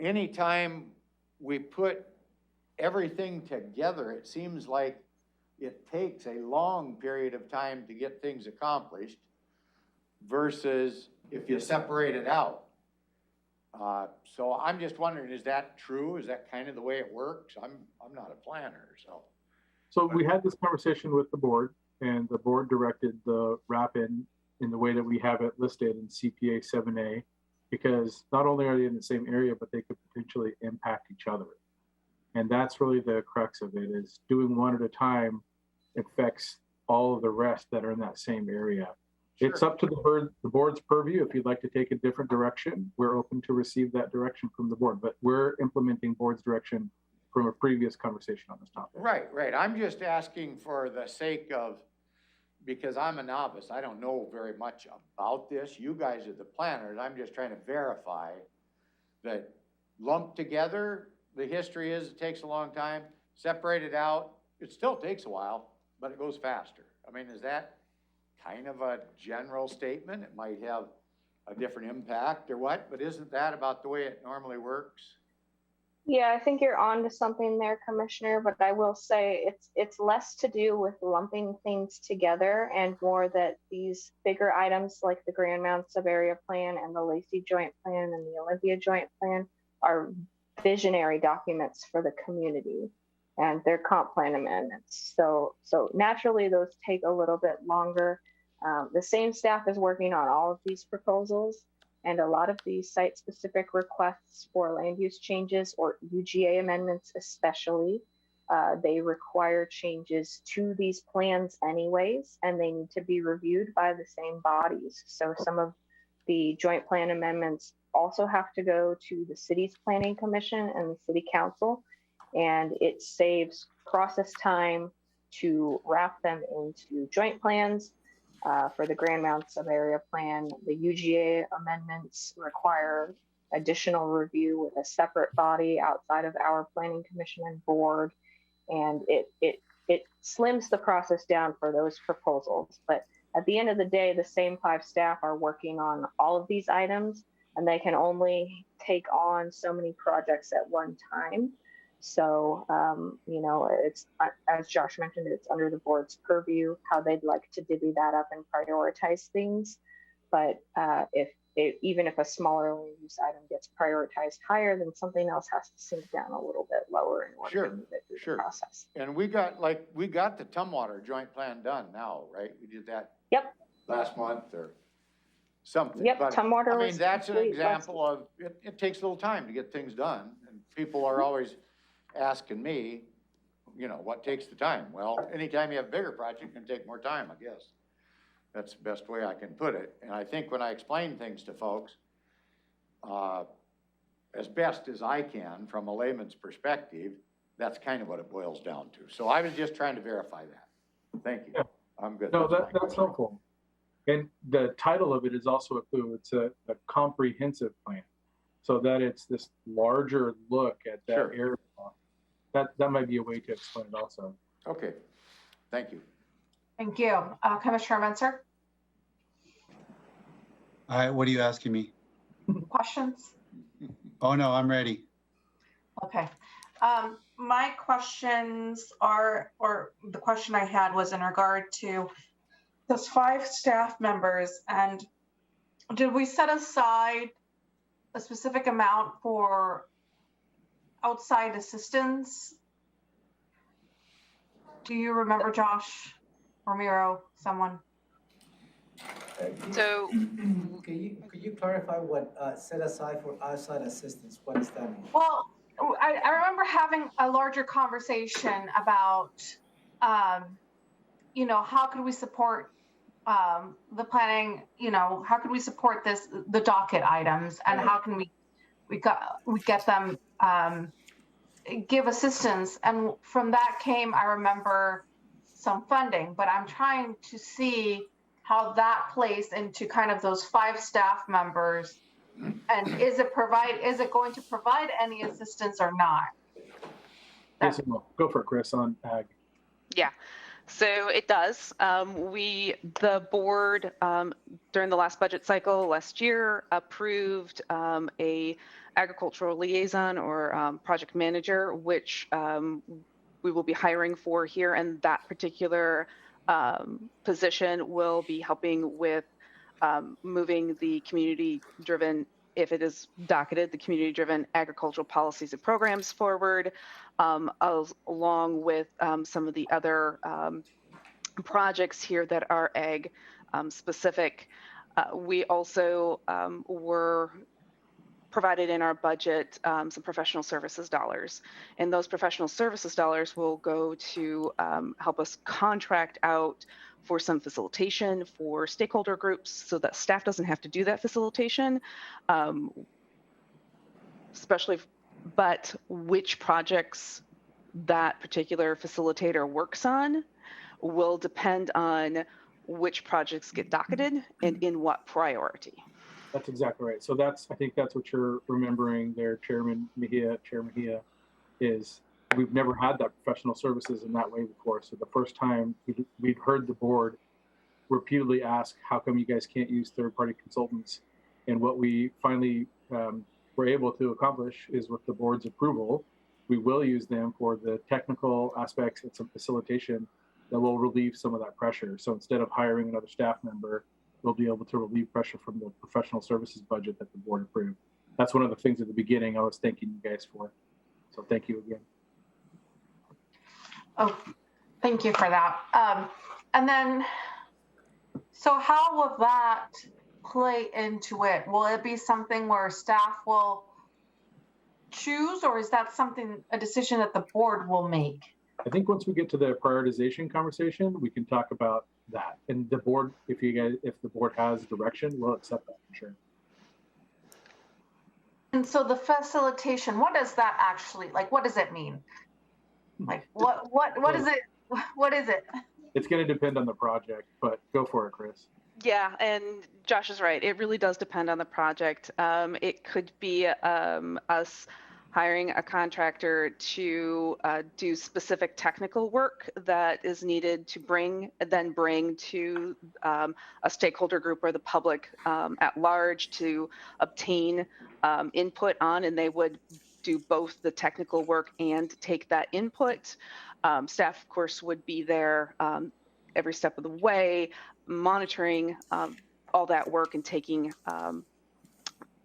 anytime we put everything together, it seems like it takes a long period of time to get things accomplished versus if you separate it out. So I'm just wondering, is that true? Is that kind of the way it works? I'm not a planner, so. So we had this conversation with the board, and the board directed the wrap-in in the way that we have it listed in CPA 7A, because not only are they in the same area, but they could potentially impact each other. And that's really the crux of it, is doing one at a time affects all of the rest that are in that same area. Sure. It's up to the board's purview. If you'd like to take a different direction, we're open to receive that direction from the board, but we're implementing board's direction from a previous conversation on this topic. Right. I'm just asking for the sake of, because I'm a novice, I don't know very much about this. You guys are the planners. I'm just trying to verify that lumped together, the history is it takes a long time. Separated out, it still takes a while, but it goes faster. I mean, is that kind of a general statement? It might have a different impact or what, but isn't that about the way it normally works? Yeah, I think you're on to something there, Commissioner, but I will say it's less to do with lumping things together and more that these bigger items like the Grand Mound Sub-Area Plan and the Lacey Joint Plan and the Olympia Joint Plan are visionary documents for the community, and they're comp plan amendments. So naturally those take a little bit longer. The same staff is working on all of these proposals, and a lot of these site-specific requests for land use changes or UGA amendments especially, they require changes to these plans anyways, and they need to be reviewed by the same bodies. So some of the joint plan amendments also have to go to the city's planning commission and the city council, and it saves process time to wrap them into joint plans. For the Grand Mound Sub-Area Plan, the UGA amendments require additional review with a separate body outside of our planning commission and board, and it slims the process down for those proposals. But at the end of the day, the same 5 staff are working on all of these items, and they can only take on so many projects at one time. So, it's, as Josh mentioned, it's under the board's purview how they'd like to divvy that up and prioritize things. But even if a smaller land use item gets prioritized higher, then something else has to sink down a little bit lower in order to move it through the process. And we got the Tumwater joint plan done now, right? We did that. Yep. Last month or something. Yep. But, Tumwater. I mean, that's an example of it takes a little time to get things done, and people are always asking me, what takes the time? Well, anytime you have a bigger project, it can take more time, I guess. That's the best way I can put it. And I think when I explain things to folks, as best as I can from a layman's perspective, That's kind of what it boils down to. So I was just trying to verify that. Thank you. Yeah. I'm good. No, my that's question. helpful. And the title of it is also a clue. It's a comprehensive plan, so that it's this larger look at that Sure. area. That might be a way to explain it also. Okay, thank you. Thank you. Commissioner Menzer, All right, what are you asking me? questions? Oh, no, I'm ready. Okay. My questions are, or the question I had was in regard to those 5 staff members, and did we set aside a specific amount for outside assistance? Do you remember, Josh, Ramiro, someone? So Could you clarify what set aside for outside assistance, what does that mean? Well, I remember having a larger conversation about, how could we support the planning, how could we support the docket items, and how can we get them, give assistance. And from that came, I remember, some funding, but I'm trying to see how that plays into kind of those 5 staff members. And is it going to provide any assistance or not? Yes, it will. Go for it, Chris, on ag. yeah, so it does. The board, during the last budget cycle last year, approved a agricultural liaison or project manager, which we will be hiring for here, and that particular position will be helping with moving the community-driven, if it is docketed, the community-driven agricultural policies and programs forward, along with some of the other projects here that are ag specific. We also were provided in our budget some professional services dollars, and those professional services dollars will go to help us contract out for some facilitation for stakeholder groups, so that staff doesn't have to do that facilitation, but which projects that particular facilitator works on will depend on which projects get docketed and in what priority. That's exactly right. So I think that's what you're remembering there, Chair Mejia, is we've never had that professional services in that way before. So the first time we'd heard the board repeatedly ask, how come you guys can't use third-party consultants? And what we finally were able to accomplish is, with the board's approval, we will use them for the technical aspects and some facilitation that will relieve some of that pressure. So instead of hiring another staff member, we'll be able to relieve pressure from the professional services budget that the board approved. That's one of the things at the beginning I was thanking you guys for. So thank you again. Oh, thank you for that. And then, so how will that play into it? Will it be something where staff will choose, or is that a decision that the board will make? I think once we get to the prioritization conversation, we can talk about that. And the board, if the board has direction, we'll accept that for sure. And so the facilitation, what does that actually, what does it mean? Like, what is it? What is it? It's going to depend on the project, but go for it, Chris. Yeah, and Josh is right. It really does depend on the project. It could be us hiring a contractor to do specific technical work that is needed to bring to a stakeholder group or the public at large to obtain input on, and they would do both the technical work and take that input. Staff, of course, would be there every step of the way, monitoring all that work and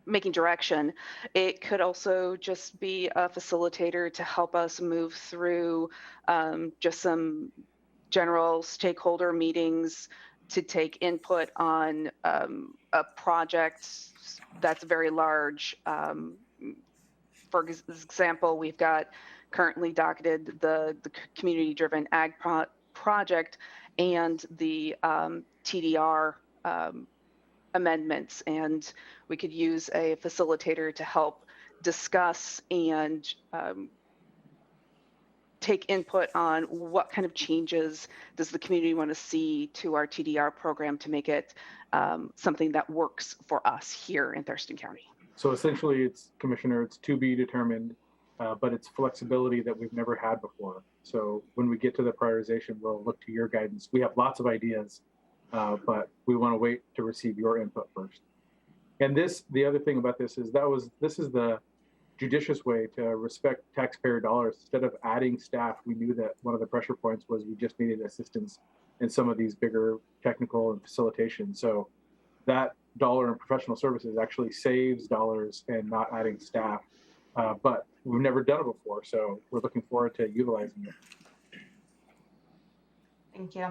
making direction. It could also just be a facilitator to help us move through just some general stakeholder meetings to take input on a project that's very large. For example, we've got currently docketed the community-driven ag project and the TDR amendments, and we could use a facilitator to help discuss and take input on what kind of changes does the community want to see to our TDR program to make it something that works for us here in Thurston County. So essentially, it's, Commissioner, it's to be determined, but it's flexibility that we've never had before. So when we get to the prioritization, we'll look to your guidance. We have lots of ideas, but we want to wait to receive your input first. And this, the other thing about this is this is the judicious way to respect taxpayer dollars. Instead of adding staff, we knew that one of the pressure points was we just needed assistance in some of these bigger technical and facilitation. So that dollar in professional services actually saves dollars and not adding staff. But we've never done it before, so we're looking forward to utilizing it. Thank you.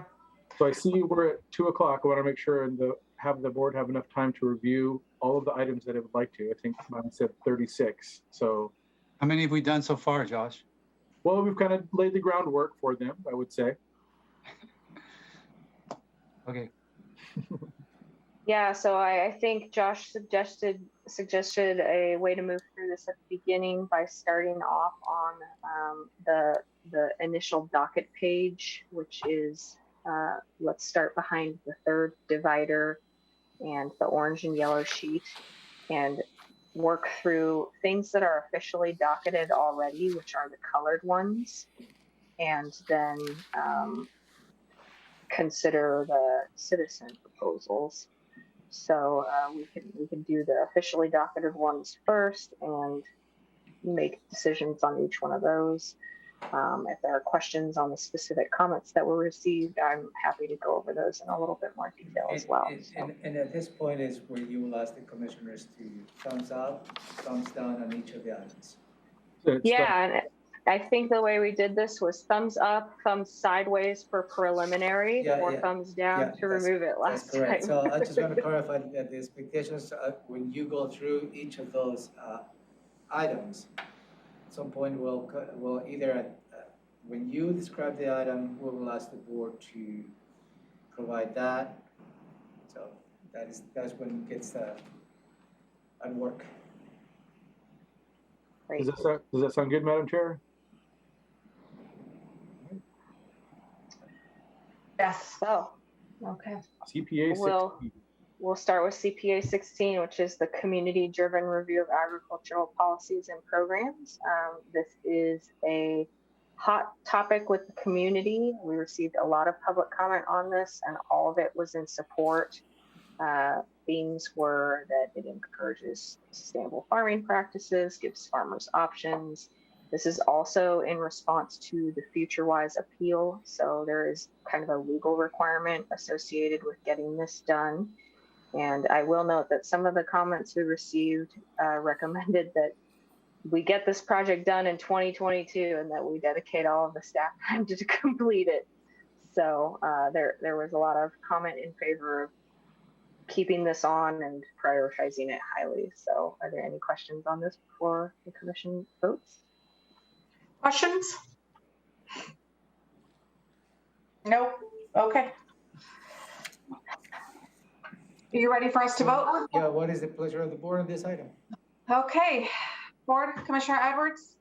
So I see we're at 2 o'clock. I want to make sure and have the board have enough time to review all of the items that it would like to. I think mine said 36. So, How many have we done so far, Josh? well, we've kind of laid the groundwork for them, I would say. Okay. Yeah, so I think Josh suggested a way to move through this at the beginning by starting off on the initial docket page, which is let's start behind the third divider and the orange and yellow sheet, and work through things that are officially docketed already, which are the colored ones, and then consider the citizen proposals. So we can do the officially docketed ones first and make decisions on each one of those. If there are questions on the specific comments that were received, I'm happy to go over those in a little bit more detail as well. And at this point is where you will ask the commissioners to thumbs up, thumbs down on each of the items. Yeah, and I think the way we did this was thumbs up, thumbs sideways for preliminary, or thumbs down to remove it last time. That's correct. So I just want to clarify that the expectations, when you go through each of those items, at some point we'll either, when you describe the item, we will ask the board to provide that. So that's when it gets at work. Great. Does that sound good, Madam Chair? Yes. So, Okay. CPA 16. we'll start with CPA 16, which is the community-driven review of agricultural policies and programs. This is a hot topic with the community. We received a lot of public comment on this, and all of it was in support. Themes were that it encourages sustainable farming practices, gives farmers options. This is also in response to the FutureWise appeal. So there is kind of a legal requirement associated with getting this done. And I will note that some of the comments we received recommended that we get this project done in 2022 and that we dedicate all of the staff time to complete it. So there was a lot of comment in favor of keeping this on and prioritizing it highly. So are there any questions on this before the commission votes? Questions? Nope. Okay. Are you ready for us to vote? Yeah, what is the pleasure of the board on this item? Okay. Board, Commissioner Edwards?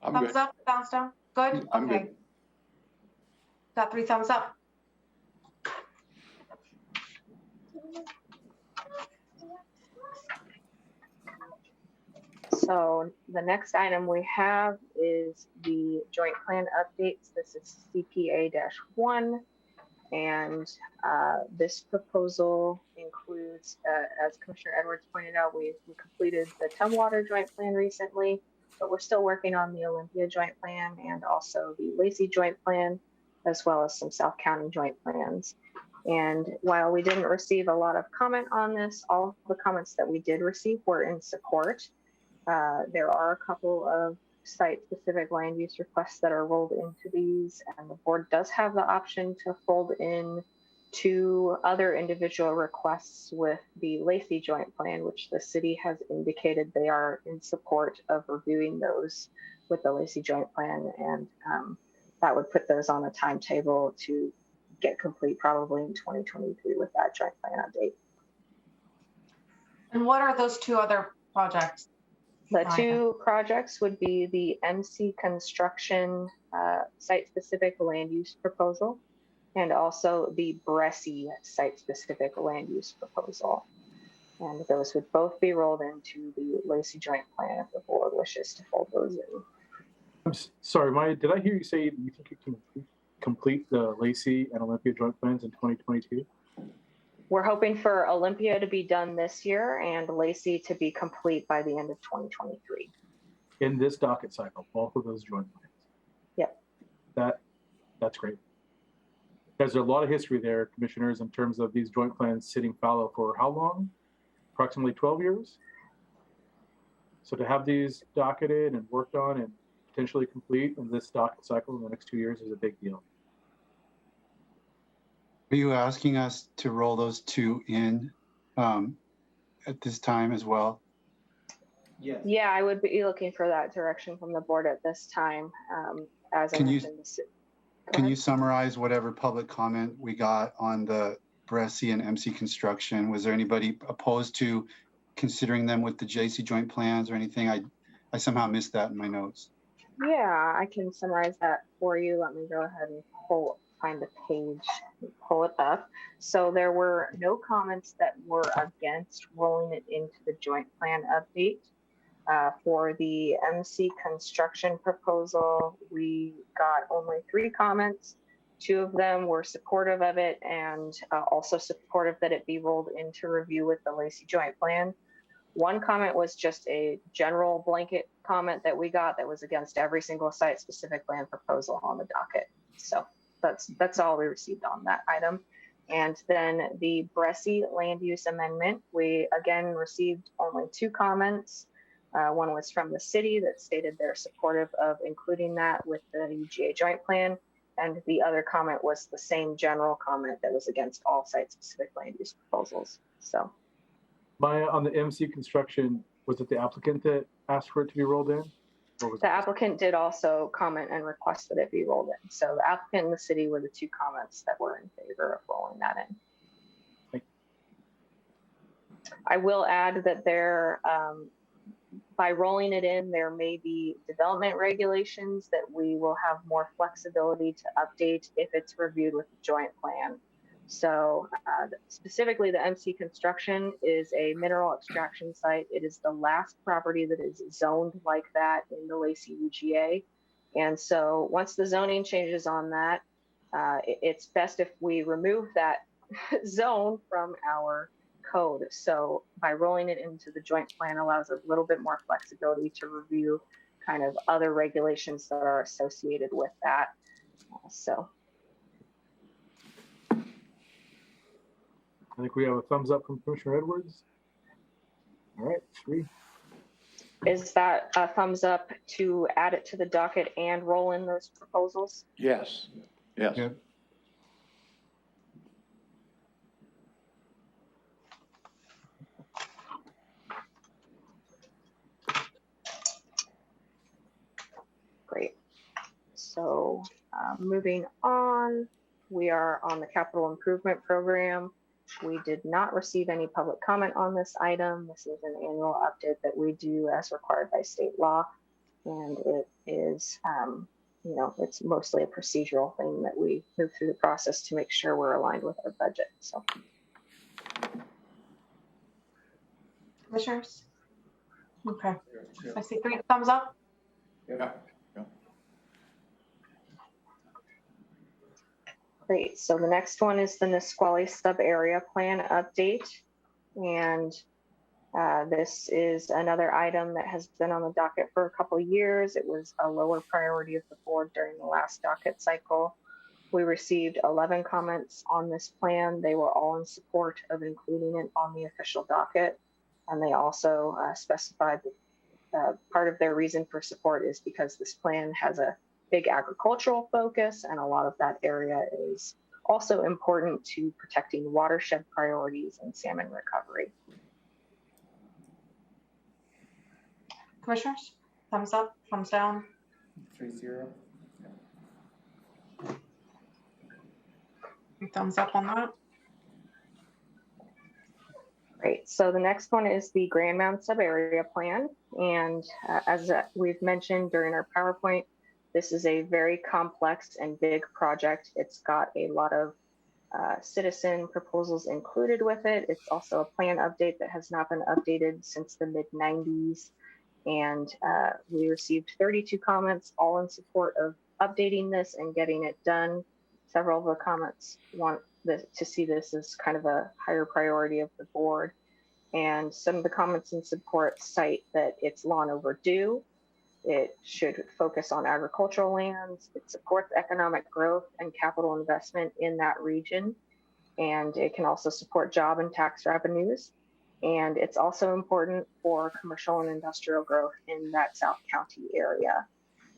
I'm Thumbs good. up, thumbs down? Good? I'm Okay. good. Got 3 thumbs up. So the next item we have is the joint plan updates. This is CPA-1. And this proposal includes, as Commissioner Edwards pointed out, we completed the Tumwater joint plan recently, but we're still working on the Olympia joint plan and also the Lacey joint plan, as well as some South County joint plans. And while we didn't receive a lot of comment on this, all of the comments that we did receive were in support. There are a couple of site-specific land use requests that are rolled into these, and the board does have the option to fold in 2 other individual requests with the Lacey joint plan, which the city has indicated they are in support of reviewing those with the Lacey joint plan, and that would put those on a timetable to get complete probably in 2023 with that joint plan update. And what are those 2 other projects? The 2 projects would be the MC Construction site-specific land use proposal, and also the BoCC site-specific land use proposal. And those would both be rolled into the Lacey joint plan if the board wishes to fold those in. I'm sorry, Maya, did I hear you say you think you can complete the Lacey and Olympia joint plans in 2022? We're hoping for Olympia to be done this year and Lacey to be complete by the end of 2023. In this docket cycle, both of those joint plans? Yep. That's great. There's a lot of history there, commissioners, in terms of these joint plans sitting fallow for how long? Approximately 12 years? So to have these docketed and worked on and potentially complete in this docket cycle in the next 2 years is a big deal. Are you asking us to roll those two in at this time as well? Yes. Yeah, I would be looking for that direction from the board at this time. As I mentioned, Can you summarize whatever public comment we got on the BoCC and MC construction? Was there anybody opposed to considering them with the JC joint plans or anything? I somehow missed that in my notes. Yeah, I can summarize that for you. Let me go ahead and find the page, pull it up. So there were no comments that were against rolling it into the joint plan update. For the MC construction proposal, we got only 3 comments. 2 of them were supportive of it and also supportive that it be rolled into review with the Lacey joint plan. 1 comment was just a general blanket comment that we got that was against every single site-specific land proposal on the docket. So that's all we received on that item. And then the BoCC land use amendment, we again received only 2 comments. 1 was from the city that stated they're supportive of including that with the UGA joint plan. And the other comment was the same general comment that was against all site-specific land use proposals. So, Maya, on the MC construction, was it the applicant that asked for it to be rolled in? the applicant did also comment and request that it be rolled in. So the applicant and the city were the 2 comments that were in favor of rolling that in. Thank you. I will add that there, by rolling it in, there may be development regulations that we will have more flexibility to update if it's reviewed with the joint plan. So specifically the MC construction is a mineral extraction site. It is the last property that is zoned like that in the Lacey UGA. And so once the zoning changes on that, it's best if we remove that zone from our code. So by rolling it into the joint plan allows a little bit more flexibility to review kind of other regulations that are associated with that. So I think we have a thumbs up from Commissioner Edwards. All right, 3. is that a thumbs up to add it to the docket and roll in those proposals? Yes, yes. Yep. Great. So moving on, we are on the capital improvement program. We did not receive any public comment on this item. This is an annual update that we do as required by state law. And it is, you know, it's mostly a procedural thing that we move through the process to make sure we're aligned with our budget. So, Commissioners? Okay, I see 3 thumbs up. Yeah. great. So the next one is the Nisqually sub-area plan update. And this is another item that has been on the docket for a couple of years. It was a lower priority of the board during the last docket cycle. We received 11 comments on this plan. They were all in support of including it on the official docket. And they also specified that part of their reason for support is because this plan has a big agricultural focus, and a lot of that area is also important to protecting watershed priorities and salmon recovery. Commissioners? Thumbs up, thumbs down? 3-0. Thumbs up on that. Great. So the next one is the Grand Mound sub-area plan. And as we've mentioned during our PowerPoint, This is a very complex and big project. It's got a lot of citizen proposals included with it. It's also a plan update that has not been updated since the mid-90s. And we received 32 comments, all in support of updating this and getting it done. Several of the comments want to see this as kind of a higher priority of the board. And some of the comments in support cite that it's long overdue. It should focus on agricultural lands. It supports economic growth and capital investment in that region. And it can also support job and tax revenues. And it's also important for commercial and industrial growth in that South County area.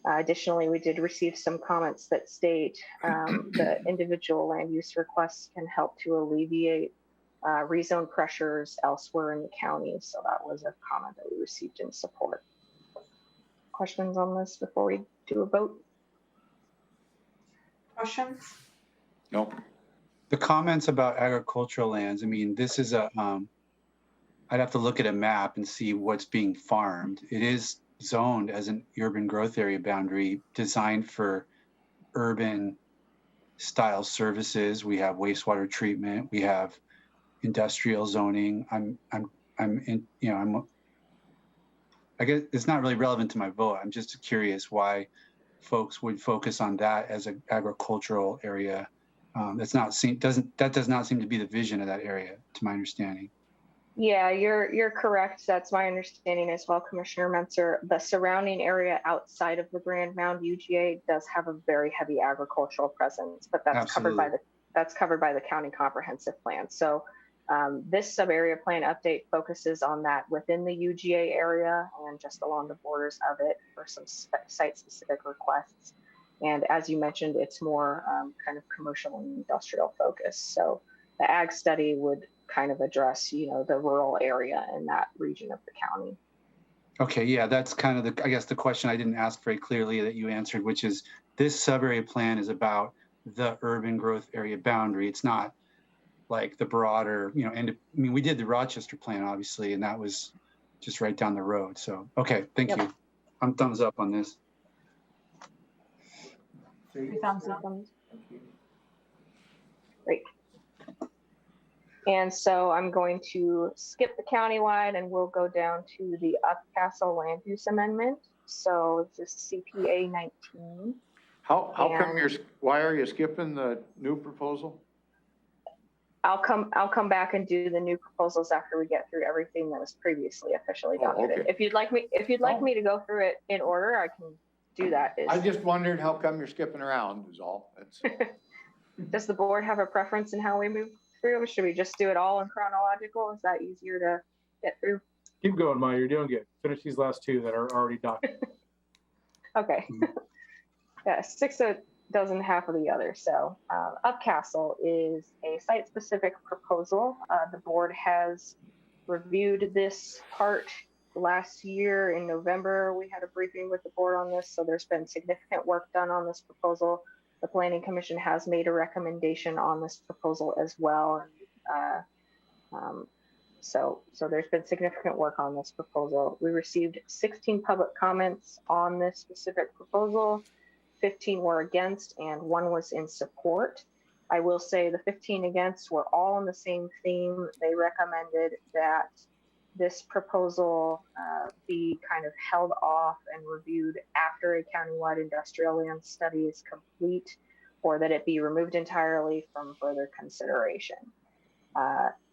Additionally, we did receive some comments that state the individual land use requests can help to alleviate rezone pressures elsewhere in the county. So that was a comment that we received in support. Questions on this before we do a vote? Questions? No. The comments about agricultural lands, I mean, this is a, I'd have to look at a map and see what's being farmed. It is zoned as an urban growth area boundary designed for urban style services. We have wastewater treatment, we have industrial zoning. I guess it's not really relevant to my vote. I'm just curious why folks would focus on that as an agricultural area. That does not seem to be the vision of that area, to my understanding. Yeah, you're correct. That's my understanding as well, Commissioner Menser. The surrounding area outside of the Grand Mound UGA does have a very heavy agricultural presence, but that's covered by the county comprehensive plan. So this sub-area plan update focuses on that within the UGA area and just along the borders of it for some site-specific requests. And as you mentioned, it's more kind of commercial and industrial focused. So the ag study would kind of address, the rural area in that region of the county. Okay, yeah, that's kind of I guess the question I didn't ask very clearly that you answered, which is this sub-area plan is about the urban growth area boundary. It's not like the broader, we did the Rochester plan, obviously, and that was just right down the road. So, okay, thank you. I'm thumbs up on this. Three thumbs up. Great. And so I'm going to skip the countywide and we'll go down to the Upcastle land use amendment. So it's the CPA 19. Why are you skipping the new proposal? I'll come back and do the new proposals after we get through everything that was previously officially docketed. Okay. If you'd like me to go through it in order, I can do that. I just wondered how come you're skipping around is all. Does the board have a preference in how we move through? Should we just do it all in chronological? Is that easier to get through? Keep going, Maya. You're doing good. Finish these last two that are already docketed. Okay. Yeah, 6 doesn't half of the other. So Upcastle is a site-specific proposal. The board has reviewed this part last year in November. We had a briefing with the board on this, so there's been significant work done on this proposal. The Planning Commission has made a recommendation on this proposal as well. So there's been significant work on this proposal. We received 16 public comments on this specific proposal. 15 were against and 1 was in support. I will say the 15 against were all on the same theme. They recommended that this proposal be kind of held off and reviewed after a countywide industrial land study is complete, or that it be removed entirely from further consideration.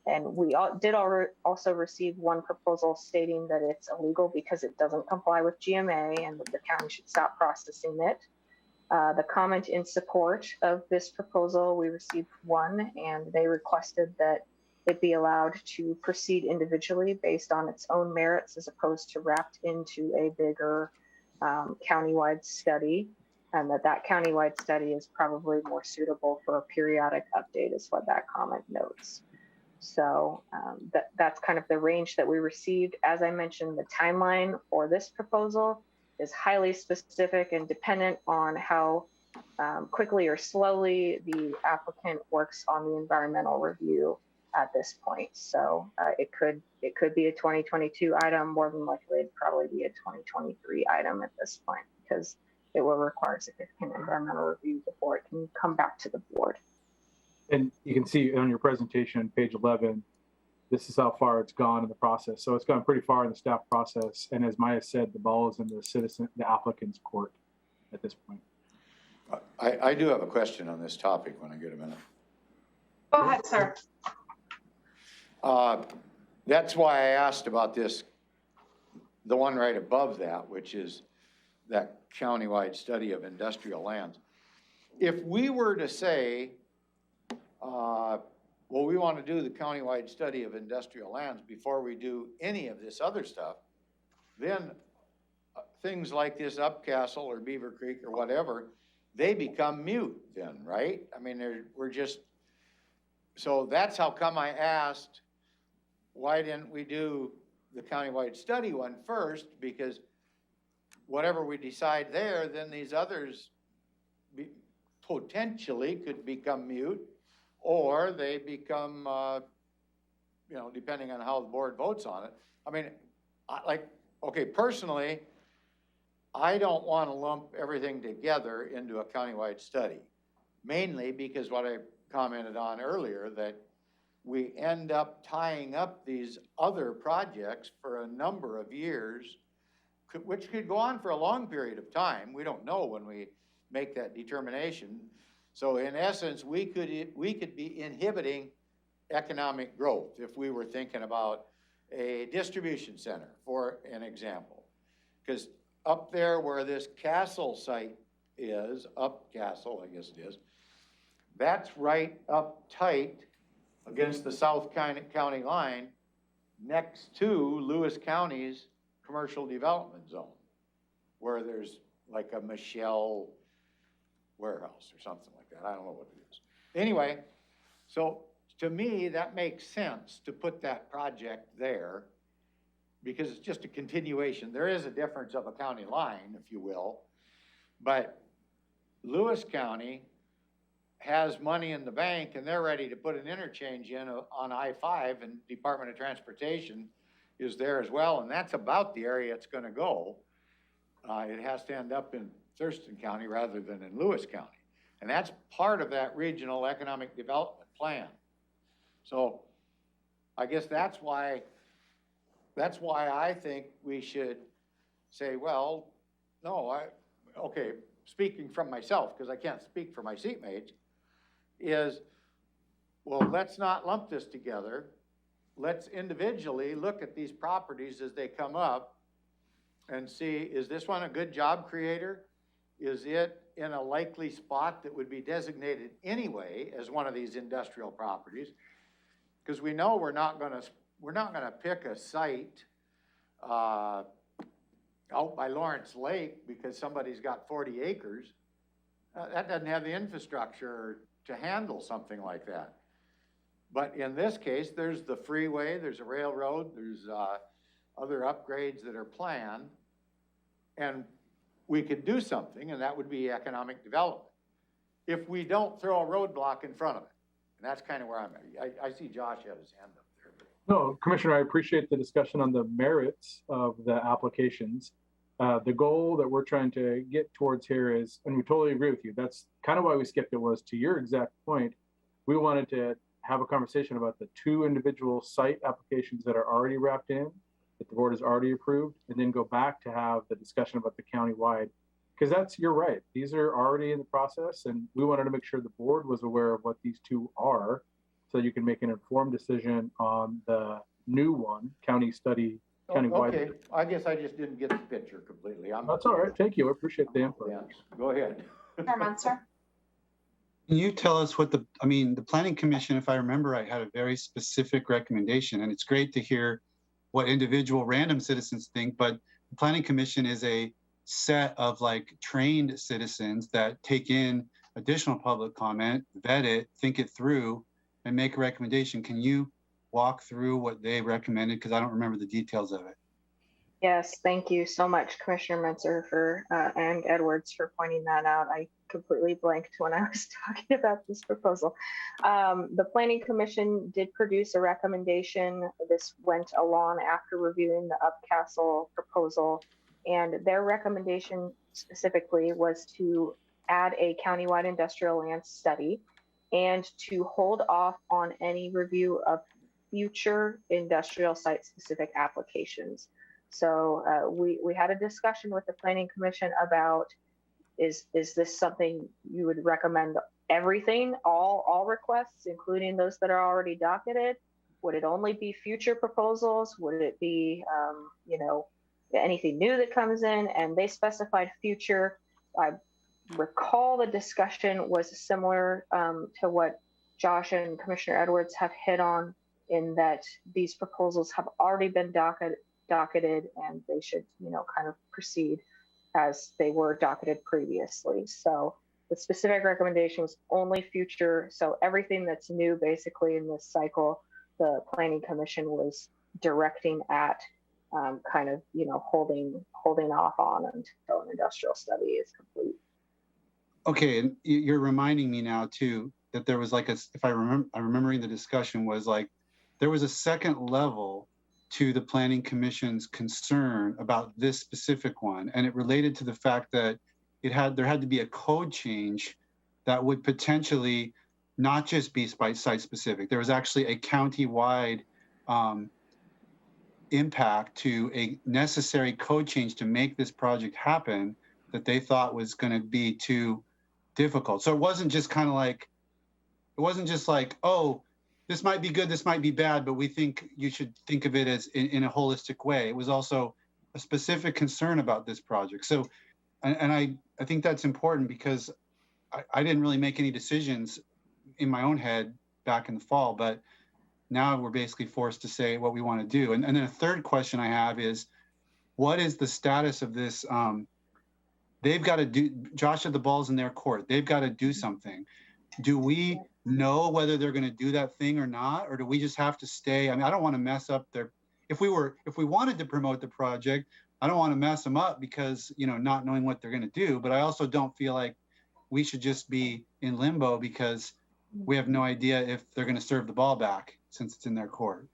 And we also receive 1 proposal stating that it's illegal because it doesn't comply with GMA and that the county should stop processing it. The comment in support of this proposal, we received 1, and they requested that it be allowed to proceed individually based on its own merits as opposed to wrapped into a bigger countywide study, and that countywide study is probably more suitable for a periodic update is what that comment notes. So that's kind of the range that we received. As I mentioned, the timeline for this proposal is highly specific and dependent on how quickly or slowly the applicant works on the environmental review at this point. So it could be a 2022 item. More than likely, it'd probably be a 2023 item at this point because it will require significant environmental review before it can come back to the board. And you can see on your presentation, page 11, this is how far it's gone in the process. So it's gone pretty far in the staff process. And as Maya said, the ball is in the applicant's court at this point. I do have a question on this topic when I get a minute. Go ahead, sir. That's why I asked about this, the one right above that, which is that countywide study of industrial lands. If we were to say, well, we want to do the countywide study of industrial lands before we do any of this other stuff, then things like this Upcastle or Beaver Creek or whatever, they become mute then, right? I mean, we're just, so that's how come I asked, why didn't we do the countywide study one first? Because whatever we decide there, then these others potentially could become mute, or they become, you know, depending on how the board votes on it. I mean, okay, personally, I don't want to lump everything together into a countywide study, mainly because what I commented on earlier, that we end up tying up these other projects for a number of years, which could go on for a long period of time. We don't know when we make that determination. So in essence, we could be inhibiting economic growth if we were thinking about a distribution center, for an example. Because up there where this castle site is, Upcastle, I guess it is, that's right up tight against the South County line next to Lewis County's commercial development zone, where there's like a Michelle warehouse or something like that. I don't know what it is. Anyway, so to me, that makes sense to put that project there because it's just a continuation. There is a difference of a county line, if you will, but Lewis County has money in the bank and they're ready to put an interchange in on I-5, and Department of Transportation is there as well, and that's about the area it's gonna go. It has to end up in Thurston County rather than in Lewis County. And that's part of that regional economic development plan. So I guess that's why I think we should say, well, no, okay, speaking from myself, because I can't speak for my seatmates, is, well, let's not lump this together. Let's individually look at these properties as they come up and see, is this one a good job creator? Is it in a likely spot that would be designated anyway as one of these industrial properties? Because we know we're not gonna pick a site out by Lawrence Lake because somebody's got 40 acres. That doesn't have the infrastructure to handle something like that. But in this case, there's the freeway, there's a railroad, there's other upgrades that are planned, and we could do something, and that would be economic development, if we don't throw a roadblock in front of it. And that's kind of where I'm at. I see Josh had his hand up there. No, Commissioner, I appreciate the discussion on the merits of the applications. The goal that we're trying to get towards here is, and we totally agree with you, that's kind of why we skipped it, was to your exact point, we wanted to have a conversation about the 2 individual site applications that are already wrapped in, that the board has already approved, and then go back to have the discussion about the countywide. Because that's, you're right, these are already in the process, and we wanted to make sure the board was aware of what these 2 are, so you can make an informed decision on the new one, countywide. Okay, I guess I just didn't get the picture completely. That's all right, thank you, I appreciate the input. Yeah, go ahead. Chairman, sir. Can you tell us what the Planning Commission, if I remember right, had a very specific recommendation, and it's great to hear what individual random citizens think, but the Planning Commission is a set of like trained citizens that take in additional public comment, vet it, think it through, and make a recommendation. Can you walk through what they recommended? Because I don't remember the details of it. Yes, thank you so much, Commissioner Mentzer and Edwards for pointing that out. I completely blanked when I was talking about this proposal. The Planning Commission did produce a recommendation. This went along after reviewing the Upcastle proposal And their recommendation specifically was to add a countywide industrial land study and to hold off on any review of future industrial site specific applications. So we had a discussion with the Planning Commission about, is this something you would recommend everything, all requests, including those that are already docketed? Would it only be future proposals? Would it be, anything new that comes in? And they specified future. I recall the discussion was similar to what Josh and Commissioner Edwards have hit on, in that these proposals have already been docketed and they should, kind of proceed as they were docketed previously. So the specific recommendation was only future. So everything that's new basically in this cycle, the Planning Commission was directing at holding off on until an industrial study is complete. Okay, and you're reminding me now too that there was if I'm remembering the discussion was there was a second level to the Planning Commission's concern about this specific one, and it related to the fact that there had to be a code change that would potentially not just be site specific. There was actually a county-wide impact to a necessary code change to make this project happen that they thought was going to be too difficult. So it wasn't just oh, this might be good, this might be bad, but we think you should think of it as in a holistic way. It was also a specific concern about this project. So, and I think that's important because I didn't really make any decisions in my own head back in the fall, but now we're basically forced to say what we want to do. And then a third question I have is, what is the status of this? They've got to do, Josh, the ball's in their court. They've got to do something. Do we know whether they're going to do that thing or not? Or do we just have to stay? I mean, I don't want to mess up if we wanted to promote the project, I don't want to mess them up because, not knowing what they're going to do. But I also don't feel like we should just be in limbo because we have no idea if they're going to serve the ball back since it's in their court.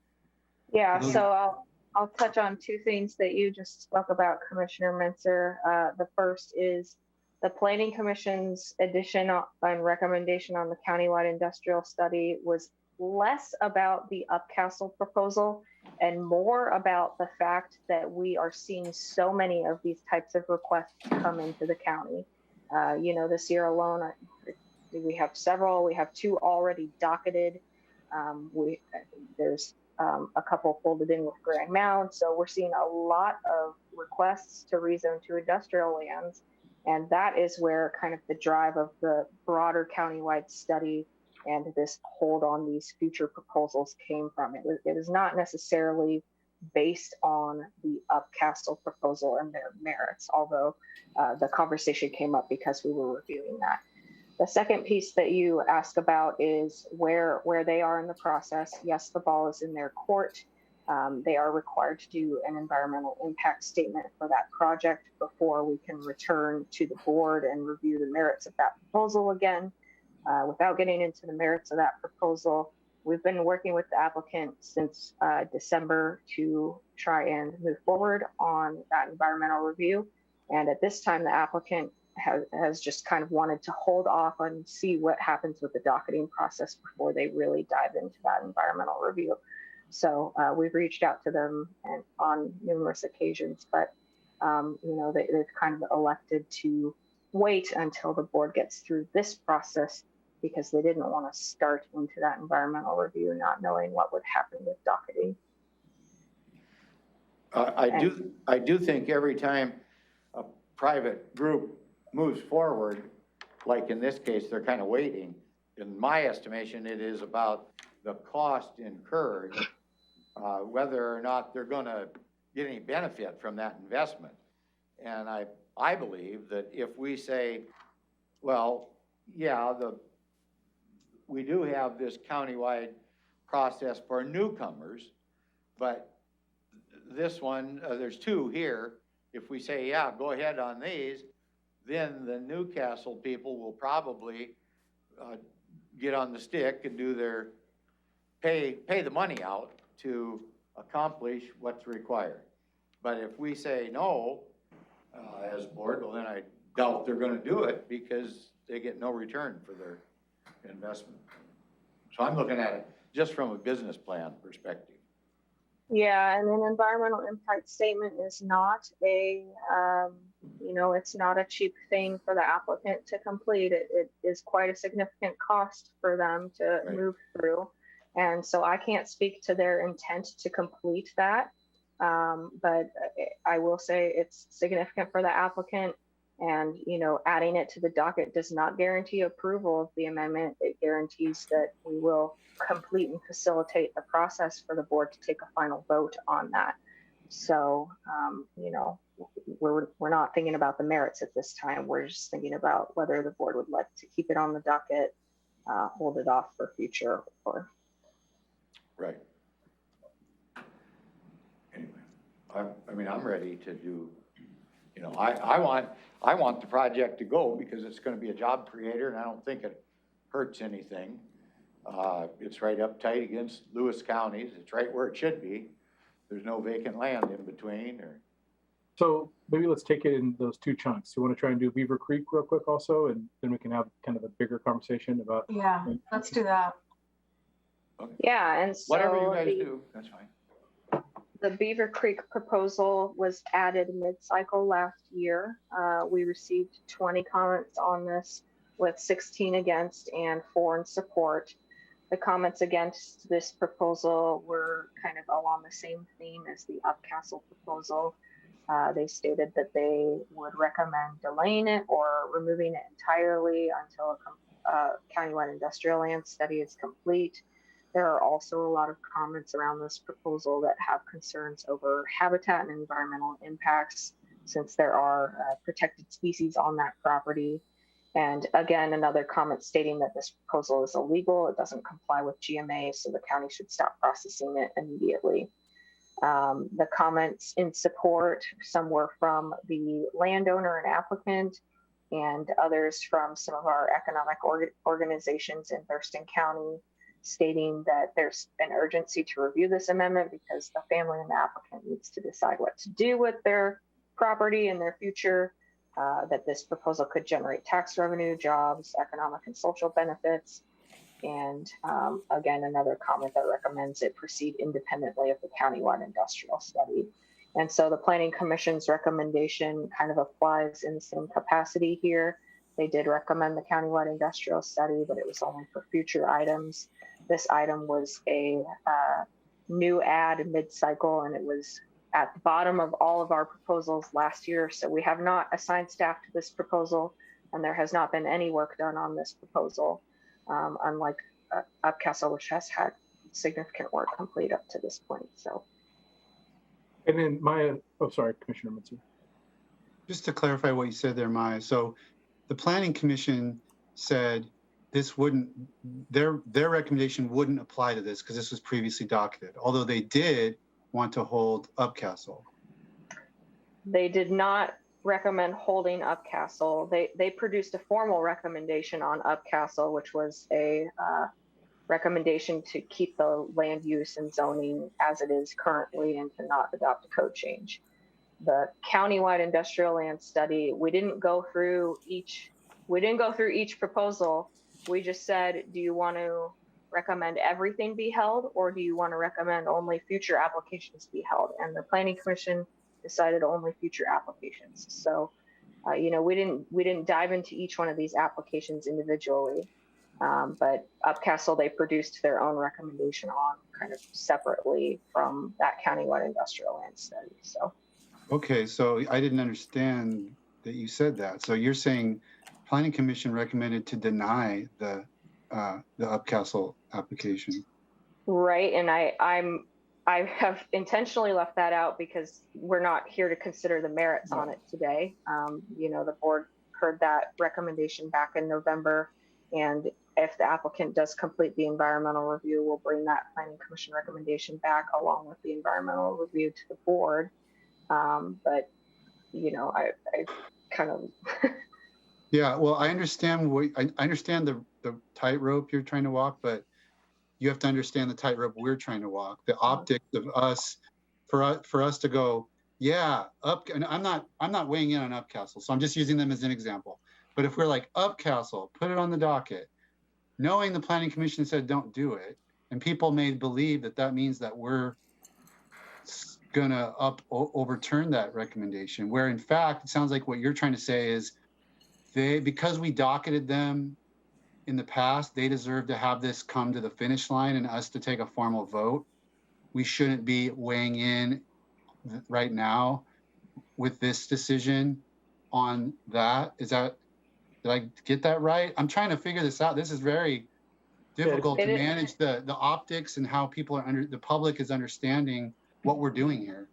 Yeah, so I'll touch on two things that you just spoke about, Commissioner Mintzer. The first is the Planning Commission's addition and recommendation on the countywide industrial study was less about the Upcastle proposal and more about the fact that we are seeing so many of these types of requests come into the county. This year alone, we have several. We have 2 already docketed. There's a couple folded in with Grand Mound. So we're seeing a lot of requests to rezone to industrial lands. And that is where kind of the drive of the broader countywide study and this hold on these future proposals came from. It was not necessarily based on the Upcastle proposal and their merits, although the conversation came up because we were reviewing that. The second piece that you asked about is where they are in the process. Yes, the ball is in their court. They are required to do an environmental impact statement for that project before we can return to the board and review the merits of that proposal again. Without getting into the merits of that proposal, we've been working with the applicant since December to try and move forward on that environmental review. And at this time, the applicant has just kind of wanted to hold off and see what happens with the docketing process before they really dive into that environmental review. So we've reached out to them and on numerous occasions, but they've kind of elected to wait until the board gets through this process because they didn't want to start into that environmental review not knowing what would happen with docketing. I do think every time a private group moves forward, like in this case, they're kind of waiting. In my estimation, it is about the cost incurred, whether or not they're going to get any benefit from that investment. And I believe that if we say, well, yeah, we do have this countywide process for newcomers, but this one, there's 2 here. If we say, yeah, go ahead on these, then the Newcastle people will probably get on the stick and do their pay the money out to accomplish what's required. But if we say no, as board, well, then I doubt they're gonna do it because they get no return for their investment. So I'm looking at it just from a business plan perspective. Yeah, and an environmental impact statement is not it's not a cheap thing for the applicant to complete. It is quite a significant cost for them to Right. move through. And so I can't speak to their intent to complete that. But I will say it's significant for the applicant. And, adding it to the docket does not guarantee approval of the amendment. It guarantees that we will complete and facilitate the process for the board to take a final vote on that. So, we're not thinking about the merits at this time. We're just thinking about whether the board would like to keep it on the docket, hold it off for future, or. Right. Anyway, I'm ready to do, I want the project to go because it's gonna be a job creator and I don't think it hurts anything. It's right up tight against Lewis counties. It's right where it should be. There's no vacant land in between or. So maybe let's take it in those two chunks. You want to try and do Beaver Creek real quick also, and then we can have kind of a bigger conversation about. Yeah, let's do that. Okay. Yeah, and so Whatever you guys do, that's fine. the Beaver Creek proposal was added mid-cycle last year. We received 20 comments on this, with 16 against and 4 in support. The comments against this proposal were kind of along the same theme as the Upcastle proposal. They stated that they would recommend delaying it or removing it entirely until a countywide industrial land study is complete. There are also a lot of comments around this proposal that have concerns over habitat and environmental impacts, since there are protected species on that property. And again, another comment stating that this proposal is illegal. It doesn't comply with GMA, so the county should stop processing it immediately. The comments in support, some were from the landowner and applicant, and others from some of our economic organizations in Thurston County, stating that there's an urgency to review this amendment because the family and the applicant needs to decide what to do with their property and their future, that this proposal could generate tax revenue, jobs, economic and social benefits. And again, another comment that recommends it proceed independently of the countywide industrial study. And so the Planning Commission's recommendation kind of applies in the same capacity here. They did recommend the countywide industrial study, but it was only for future items. This item was a new add mid-cycle, and it was at the bottom of all of our proposals last year. So we have not assigned staff to this proposal, and there has not been any work done on this proposal, unlike Upcastle, which has had significant work complete up to this point. So. And then Maya, oh, sorry, Commissioner Mitsu. Just to clarify what you said there, Maya. So the Planning Commission said this wouldn't, their recommendation wouldn't apply to this because this was previously docketed, although they did want to hold Upcastle. They did not recommend holding Upcastle. They produced a formal recommendation on Upcastle, which was a recommendation to keep the land use and zoning as it is currently and to not adopt a code change. The countywide industrial land study, we didn't go through each proposal. We just said, do you want to recommend everything be held, or do you want to recommend only future applications be held? And the Planning Commission decided only future applications. So, we didn't dive into each one of these applications individually. But Upcastle, they produced their own recommendation on kind of separately from that countywide industrial land study. So. Okay, so I didn't understand that you said that. So you're saying Planning Commission recommended to deny the Upcastle application. Right, and I have intentionally left that out because we're not here to consider the merits on it today. The board heard that recommendation back in November, and if the applicant does complete the environmental review, we'll bring that Planning Commission recommendation back along with the environmental review to the board. But I kind of. Yeah, well, I understand I understand the tightrope you're trying to walk, but you have to understand the tightrope we're trying to walk. The optics of us, for us to go, Yeah, and I'm not weighing in on Upcastle, so I'm just using them as an example. But if we're like Upcastle, put it on the docket, knowing the planning commission said don't do it, and people may believe that that means that we're gonna overturn that recommendation, where in fact, it sounds like what you're trying to say is because we docketed them in the past, they deserve to have this come to the finish line and us to take a formal vote. We shouldn't be weighing in right now with this decision on that. Did I get that right? I'm trying to figure this out. This is very difficult to manage the optics and how people the public is understanding what we're doing here.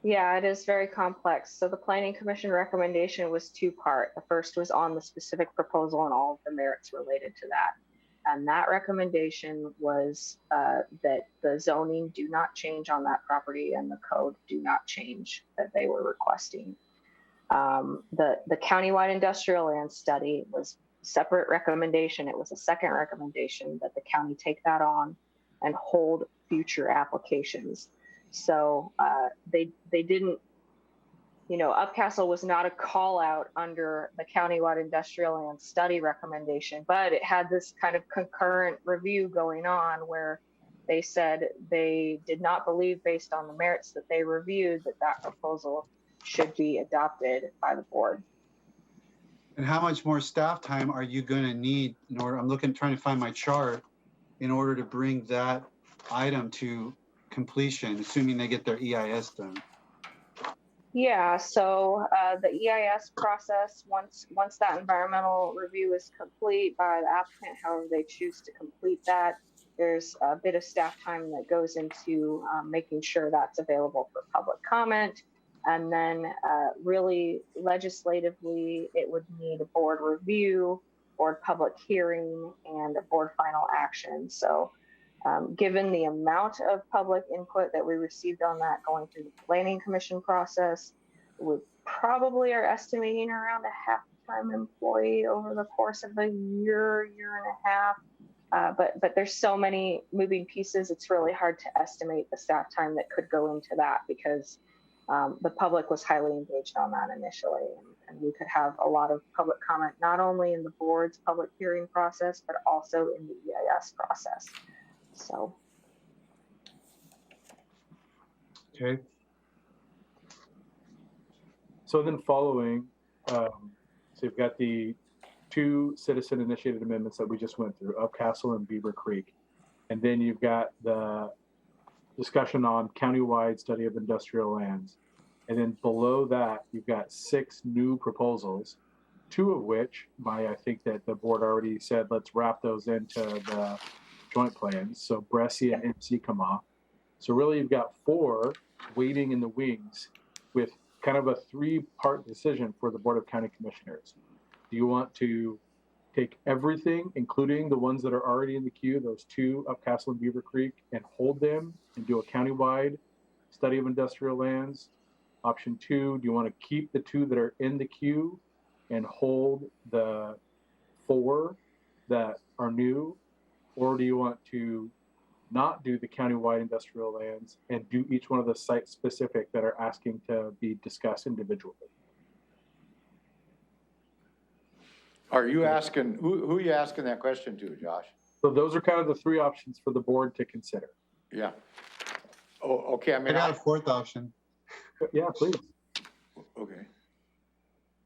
Yeah, it is very complex. So the Planning Commission recommendation was two-part. The first was on the specific proposal and all of the merits related to that. And that recommendation was that the zoning do not change on that property and the code do not change that they were requesting. The countywide industrial land study was a separate recommendation. It was a second recommendation that the county take that on and hold future applications. So they didn't, Upcastle was not a call out under the countywide industrial land study recommendation, but it had this kind of concurrent review going on where they said they did not believe, based on the merits that they reviewed, that proposal should be adopted by the board. And how much more staff time are you going to need in order? Trying to find my chart in order to bring that item to completion, assuming they get their EIS done. Yeah, so the EIS process, once that environmental review is complete by the applicant, however they choose to complete that, there's a bit of staff time that goes into making sure that's available for public comment. And then really legislatively, it would need a board review, board public hearing, and a board final action. So given the amount of public input that we received on that going through the Planning Commission process, we probably are estimating around a half-time employee over the course of a year and a half. But there's so many moving pieces, it's really hard to estimate the staff time that could go into that because the public was highly engaged on that initially. And we could have a lot of public comment, not only in the board's public hearing process, but also in the EIS process. So. Okay. So then following, so you've got the two citizen-initiated amendments that we just went through, Upcastle and Beaver Creek. And then you've got the discussion on countywide study of industrial lands. And then below that, you've got 6 new proposals, 2 of which, I think that the board already said, let's wrap those into the joint plans. So BRESI and MC come off. So really you've got 4 waiting in the wings with kind of a 3-part decision for the Board of County Commissioners. Do you want to take everything, including the ones that are already in the queue, those 2, Upcastle and Beaver Creek, and hold them and do a countywide study of industrial lands? Option 2, do you want to keep the 2 that are in the queue and hold the 4 that are new? Or do you want to not do the countywide industrial lands and do each one of the site specific that are asking to be discussed individually? Are you asking, who are you asking that question to, Josh? So those are kind of the 3 options for the board to consider. Yeah. Oh, okay. I mean, I got a 4th option. Yeah, please. Okay.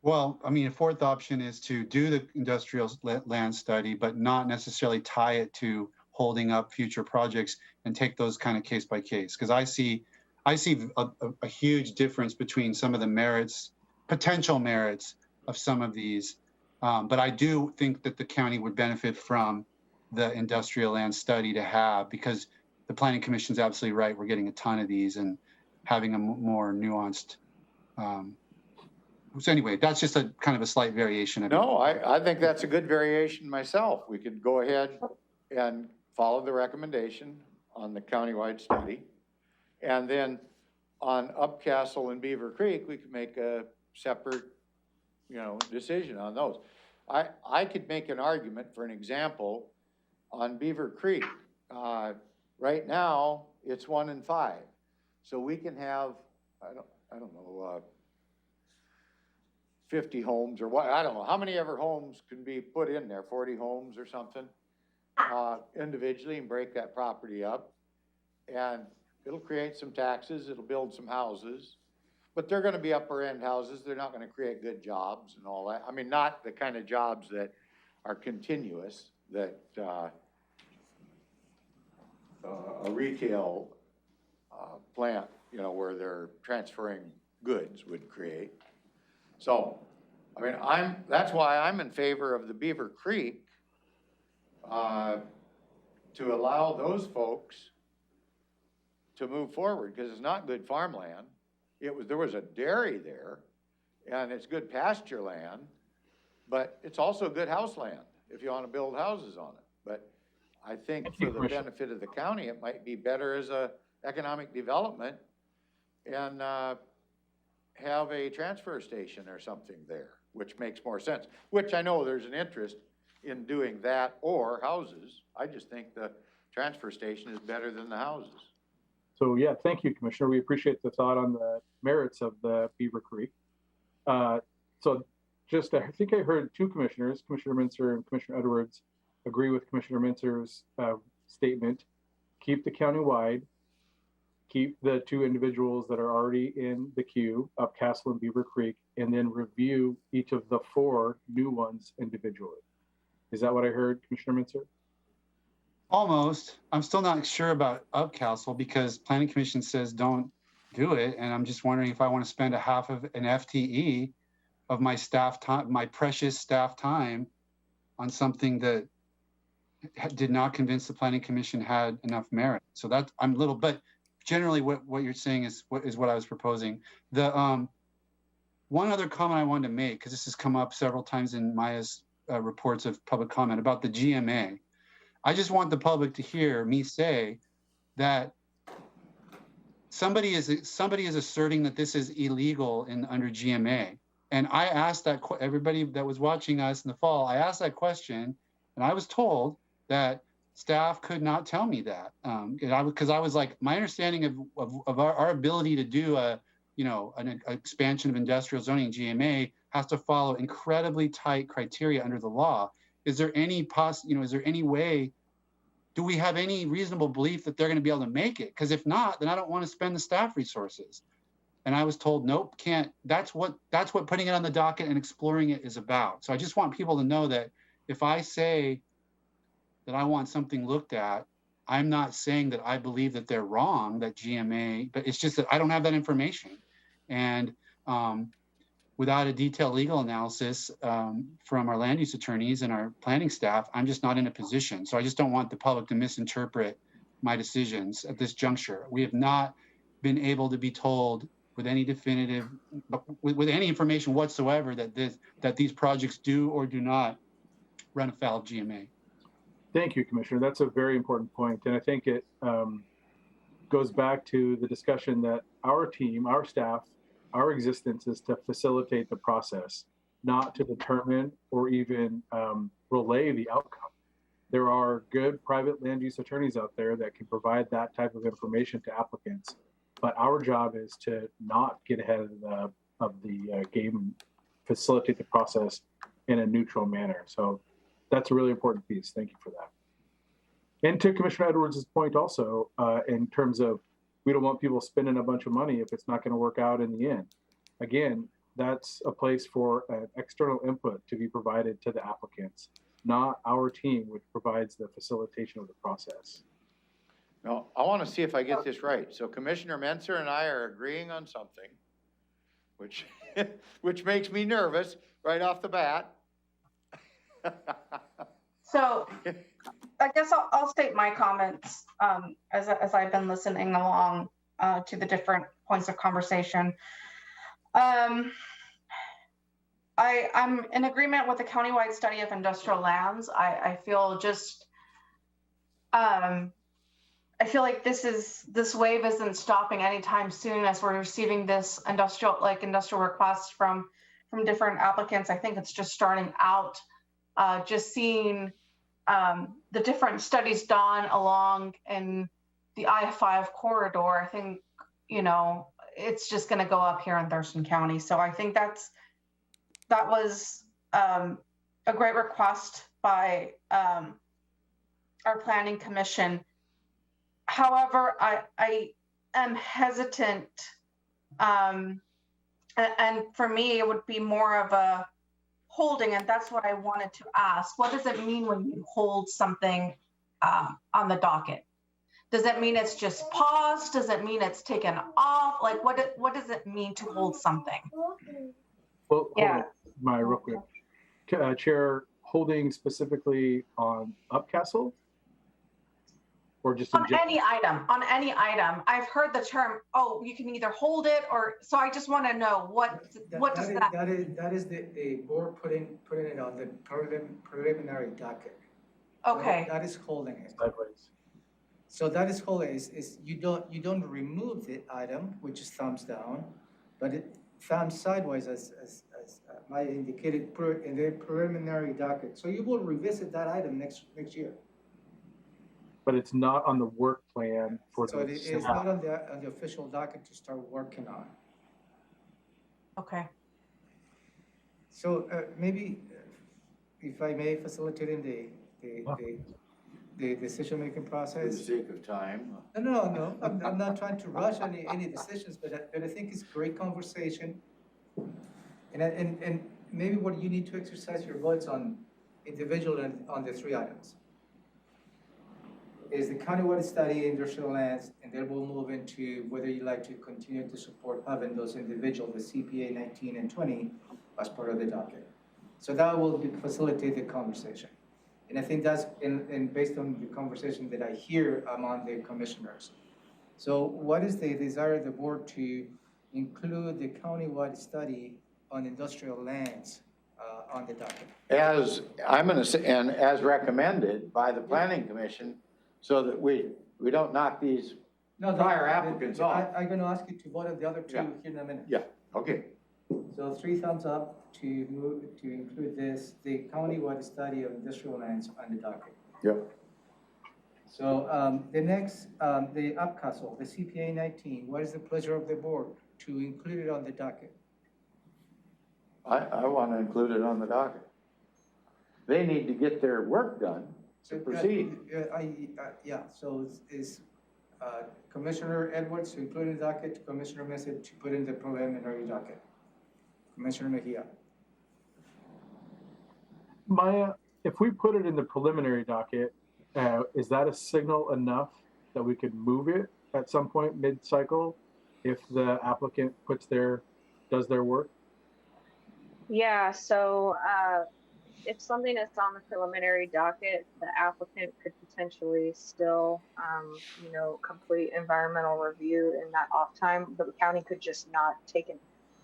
Well, I mean, a 4th option is to do the industrial land study, but not necessarily tie it to holding up future projects and take those kind of case by case. Because I see a huge difference between some of the merits, potential merits of some of these. But I do think that the county would benefit from the industrial land study to have, because the Planning Commission is absolutely right. We're getting a ton of these and having a more nuanced. So anyway, that's just a kind of a slight variation of it. No, I think that's a good variation myself. We could go ahead and follow the recommendation on the countywide study. And then on Upcastle and Beaver Creek, we could make a separate, decision on those. I could make an argument for an example on Beaver Creek. Right now, it's 1 and 5. So we can have, I don't know, 50 homes or what, I don't know, how many ever homes can be put in there, 40 homes or something, individually, and break that property up. And it'll create some taxes, it'll build some houses, but they're gonna be upper end houses, they're not gonna create good jobs and all that. I mean, not the kind of jobs that are continuous, that, a retail, plant, you know, where they're transferring goods would create. So, I mean, that's why I'm in favor of the Beaver Creek, to allow those folks to move forward, because it's not good farmland. There was a dairy there, and it's good pasture land, but it's also good house land if you want to build houses on it. But I think for the benefit of the county, it might be better as a economic development and have a transfer station or something there, which makes more sense, which I know there's an interest in doing that or houses. I just think the transfer station is better than the houses. So yeah, thank you, Commissioner. We appreciate the thought on the merits of the Beaver Creek. So just, I think I heard two commissioners, Commissioner Mincer and Commissioner Edwards, agree with Commissioner Mincer's statement. Keep the county-wide, keep the two individuals that are already in the queue, Upcastle and Beaver Creek, and then review each of the 4 new ones individually. Is that what I heard, Commissioner Mincer? Almost. I'm still not sure about Upcastle because Planning Commission says don't do it. And I'm just wondering if I want to spend a half of an FTE of my staff time, my precious staff time, on something that did not convince the Planning Commission had enough merit. So that I'm a little, but generally what you're saying is what I was proposing. The one other comment I wanted to make, because this has come up several times in Maya's reports of public comment about the GMA. I just want the public to hear me say that somebody is asserting that this is illegal under GMA. And I asked that, everybody that was watching us in the fall, I asked that question, and I was told that staff could not tell me that. Because I was like, my understanding of our ability to do an expansion of industrial zoning GMA has to follow incredibly tight criteria under the law. Is there any is there any way, do we have any reasonable belief that they're going to be able to make it? Because if not, then I don't want to spend the staff resources. And I was told, nope, can't. That's what putting it on the docket and exploring it is about. So I just want people to know that if I say that I want something looked at, I'm not saying that I believe that they're wrong, that GMA, but it's just that I don't have that information. And without a detailed legal analysis from our land use attorneys and our planning staff, I'm just not in a position. So I just don't want the public to misinterpret my decisions at this juncture. We have not been able to be told with any definitive, with any information whatsoever that these projects do or do not run afoul of GMA. Thank you, Commissioner. That's a very important point. And I think it goes back to the discussion that our team, our staff, our existence is to facilitate the process, not to determine or even relay the outcome. There are good private land use attorneys out there that can provide that type of information to applicants, but our job is to not get ahead of the game, facilitate the process in a neutral manner. So that's a really important piece. Thank you for that. And to Commissioner Edwards' point also, in terms of we don't want people spending a bunch of money if it's not going to work out in the end. Again, that's a place for an external input to be provided to the applicants, not our team, which provides the facilitation of the process. Now, I want to see if I get this right. So Commissioner Menser and I are agreeing on something, which, which makes me nervous right off the bat. So I guess I'll state my comments as I've been listening along to the different points of conversation. I'm in agreement with the countywide study of industrial lands. I feel just, I feel like this wave isn't stopping anytime soon as we're receiving this industrial requests from different applicants. I think it's just starting out, just seeing the different studies done along in the I-5 corridor. I think, it's just going to go up here in Thurston County. So I think that was a great request by our planning commission. However, I am hesitant, and for me, it would be more of a holding, and that's what I wanted to ask. What does it mean when you hold something on the docket? Does it mean it's just paused? Does it mean it's taken off? Like, what does it mean to hold something? Well, Yeah. hold on, Maya, real quick. Chair, holding specifically on Upcastle? Or just in On general? any item. I've heard the term, oh, you can either hold it or, so I just want to know what does that? That is the board putting it on the preliminary docket. Okay, That is holding it. Sideways. So that is holding is you don't remove the item, which is thumbs down, but it thumbs sideways as Maya indicated in the preliminary docket. So you will revisit that item next year. But it's not on the work plan for So the it's staff. not on the official docket to start working on. okay. So maybe, if I may, facilitating the decision-making For the process. sake of time. No, I'm not trying to rush any decisions, but I think it's great conversation. And maybe what you need to exercise your votes on individual and on the three items is the countywide study, industrial lands, and then we'll move into whether you like to continue to support having those individual, the CPA 19 and 20 as part of the docket. So that will facilitate the conversation. And I think that's, and based on the conversation that I hear among the commissioners. So what is the desire of the board to include the countywide study on industrial lands on the docket? As I'm going to say, and as recommended by the planning commission, so that we don't knock these prior applicants off. I'm going to ask you to vote on the other two Yeah. here in a minute. Yeah, okay. So 3 thumbs up to include this, the countywide study of industrial lands on the docket. Yep. So the next, the Upcastle, the CPA 19, what is the pleasure of the board to include it on the docket? I want to include it on the docket. They need to get their work done to proceed. Yeah, so is Commissioner Edwards to include in the docket, Commissioner Mesa to put in the preliminary docket? Commissioner Mejia. Maya, if we put it in the preliminary docket, is that a signal enough that we could move it at some point mid-cycle if the applicant does their work? Yeah, so if something is on the preliminary docket, the applicant could potentially still, complete environmental review in that off time, but the county could just not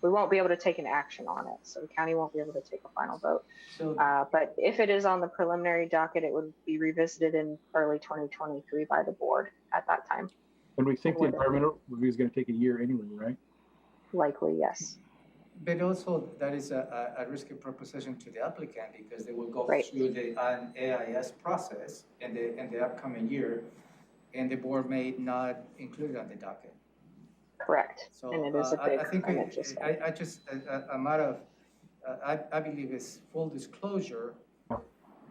we won't be able to take an action on it. So the county won't be able to take a final vote. So But if it is on the preliminary docket, it would be revisited in early 2023 by the board at that time. And we think the environmental review is going to take a year anyway, right? Likely, yes. but also that is a risky proposition to the applicant because they will go Right. through the AIS process in the upcoming year, and the board may not include it on the docket. Correct. So And it is a big I think financial spend. I just a matter of I believe it's full disclosure,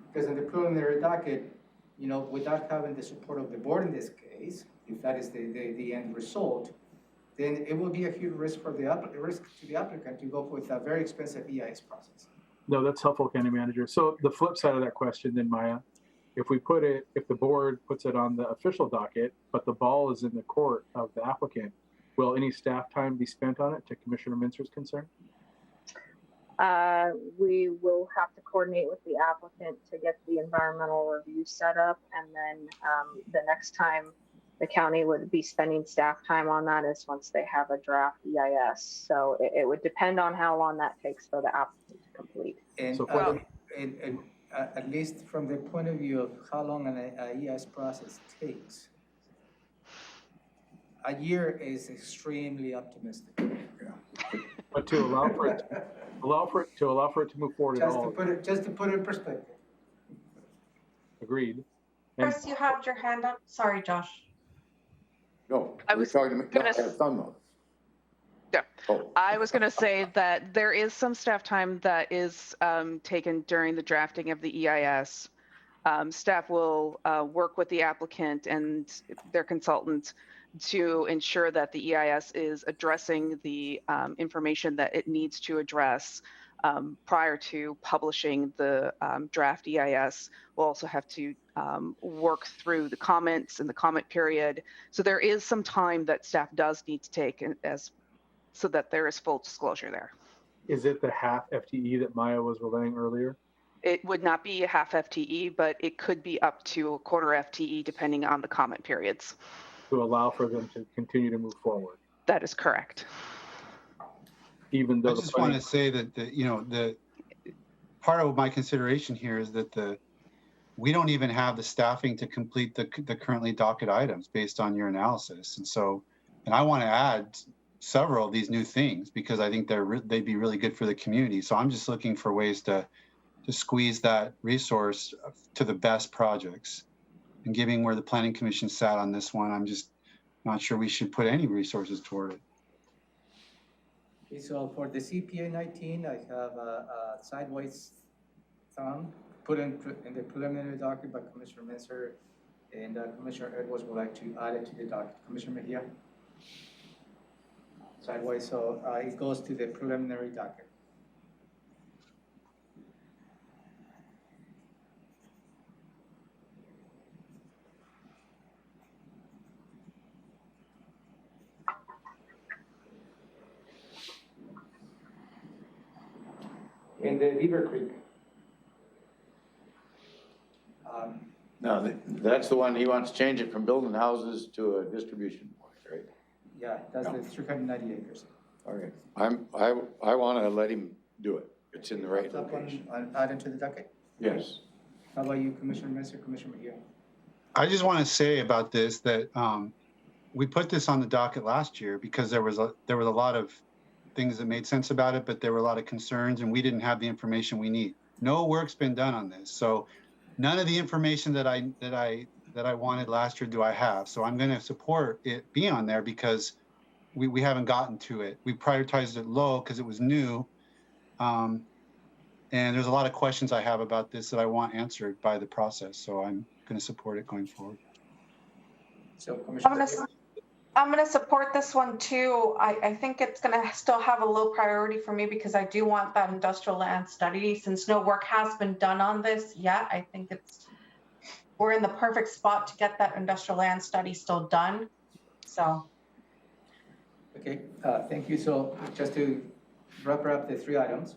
because in the preliminary docket, without having the support of the board in this case, if that is the end result, then it will be a huge risk for the applicant to go with a very expensive EIS process. No, that's helpful, County Manager. So the flip side of that question then, Maya, if the board puts it on the official docket, but the ball is in the court of the applicant, will any staff time be spent on it, to Commissioner Mintzer's concern? We will have to coordinate with the applicant to get the environmental review set up, and then the next time the county would be spending staff time on that is once they have a draft EIS. So it would depend on how long that takes for the applicant to complete. And, So and at least from the point of view of how long an EIS process takes, a year is extremely optimistic. But to allow for it to move forward at all, Just to put it in perspective. agreed. And Chris, you had your hand up. Sorry, Josh. No, I we're was talking about gonna thumb note. Yeah. Oh, I was going to say that there is some staff time that is taken during the drafting of the EIS. Staff will work with the applicant and their consultant to ensure that the EIS is addressing the information that it needs to address prior to publishing the draft EIS. We'll also have to work through the comments and the comment period. So there is some time that staff does need to take so that there is full disclosure there. Is it the half FTE that Maya was relaying earlier? It would not be a half FTE, but it could be up to a quarter FTE depending on the comment periods. To allow for them to continue to move forward, That is correct. even though I just want to say that the part of my consideration here is that we don't even have the staffing to complete the currently docket items based on your analysis. And I want to add several of these new things because I think they'd be really good for the community. So I'm just looking for ways to squeeze that resource to the best projects. And given where the Planning Commission sat on this one, I'm just not sure we should put any resources toward it. Okay, so for the CPA 19, I have a sideways thumb put in the preliminary docket by Commissioner Mensah, and Commissioner Edwards would like to add it to the docket. Commissioner Mejia? Sideways, so it goes to the preliminary docket. In the Beaver Creek. no, that's the one, he wants to change it from building houses to a distribution point, right? Yeah, that's the 390 acres. Okay, I want to let him do it. It's in the right That one, location. I'll add into the docket. Yes. How about you, Commissioner Mensah, Commissioner Mejia? I just want to say about this that we put this on the docket last year because there was a lot of things that made sense about it, but there were a lot of concerns and we didn't have the information we need. No work's been done on this. So none of the information that I wanted last year do I have. So I'm going to support it being on there because we haven't gotten to it. We prioritized it low because it was new. And there's a lot of questions I have about this that I want answered by the process. So I'm going to support it going forward. So Commissioner. I'm going to support this one too. I think it's going to still have a low priority for me because I do want that industrial land study. Since no work has been done on this yet, I think we're in the perfect spot to get that industrial land study still done. So. Okay, thank you. So just to wrap up the three items,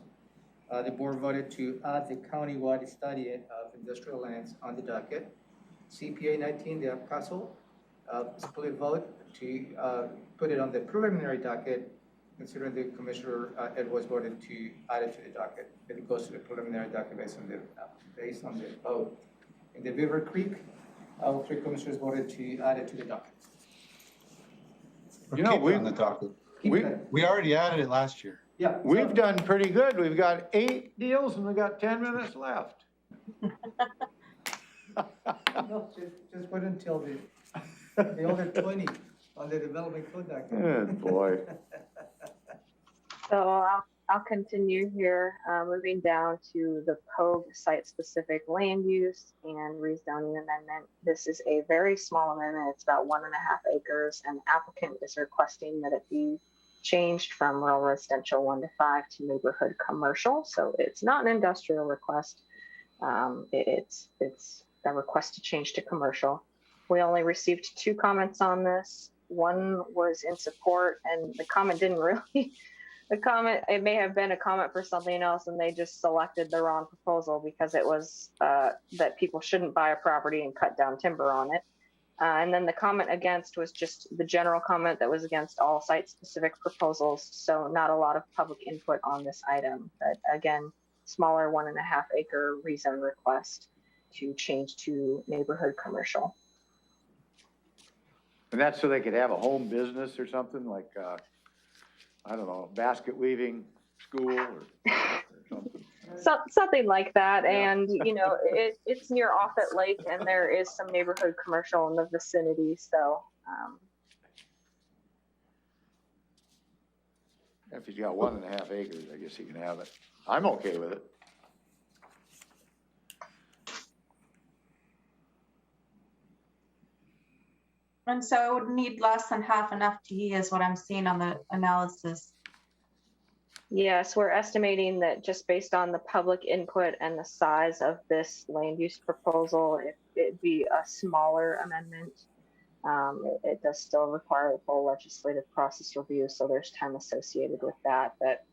the board voted to add the county-wide study of industrial lands on the docket. CPA 19, the Apcaso, split vote to put it on the preliminary docket, considering the Commissioner Edwards voted to add it to the docket. It goes to the preliminary docket based on the vote. In the Beaver Creek, all three commissioners voted to add it to the docket. You know, Keep it on the docket. We already added it last year. Yeah, We've done pretty good. We've got 8 deals and we got 10 minutes left. No, just wait until the other 20 on the development code docket. Good boy. So I'll continue here, moving down to the POG site-specific land use and rezoning amendment. This is a very small amendment. It's about 1.5 acres, and the applicant is requesting that it be changed from rural residential 1 to 5 to neighborhood commercial. So it's not an industrial request. It's a request to change to commercial. We only received 2 comments on this. One was in support, and the comment didn't really. It may have been a comment for something else, and they just selected the wrong proposal because it was that people shouldn't buy a property and cut down timber on it. And then the comment against was just the general comment that was against all site-specific proposals. So not a lot of public input on this item, but again, smaller 1.5 acre rezone request to change to neighborhood commercial. And that's so they could have a home business or something like, I don't know, basket weaving school or something. Something like that. Yeah. And, you know, it's near Offit Lake, and there is some neighborhood commercial in the vicinity. So If he's got 1.5 acres, I guess he can have it. I'm okay with it. And so it would need less than half an FTE is what I'm seeing on the analysis. Yes, we're estimating that just based on the public input and the size of this land use proposal, it'd be a smaller amendment. It does still require a full legislative process review, so there's time associated with that. But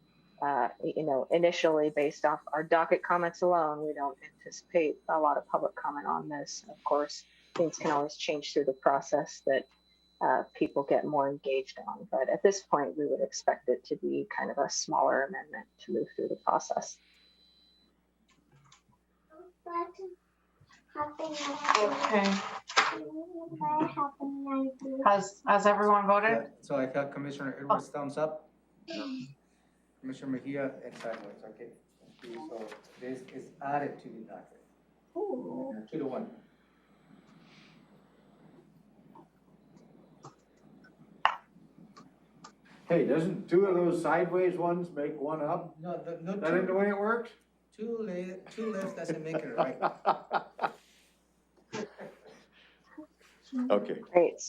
initially, based off our docket comments alone, we don't anticipate a lot of public comment on this. Of course, things can always change through the process that people get more engaged on. But at this point, we would expect it to be kind of a smaller amendment to move through the process. Okay. Has everyone voted? Yeah, so I got Commissioner Edwards thumbs up. Commissioner Mejia and sideways, okay. So this is added to the docket. 2-1. Hey, doesn't 2 of those sideways ones make 1 up? No, Is that in the way it works? two left doesn't make it right. Okay. Great.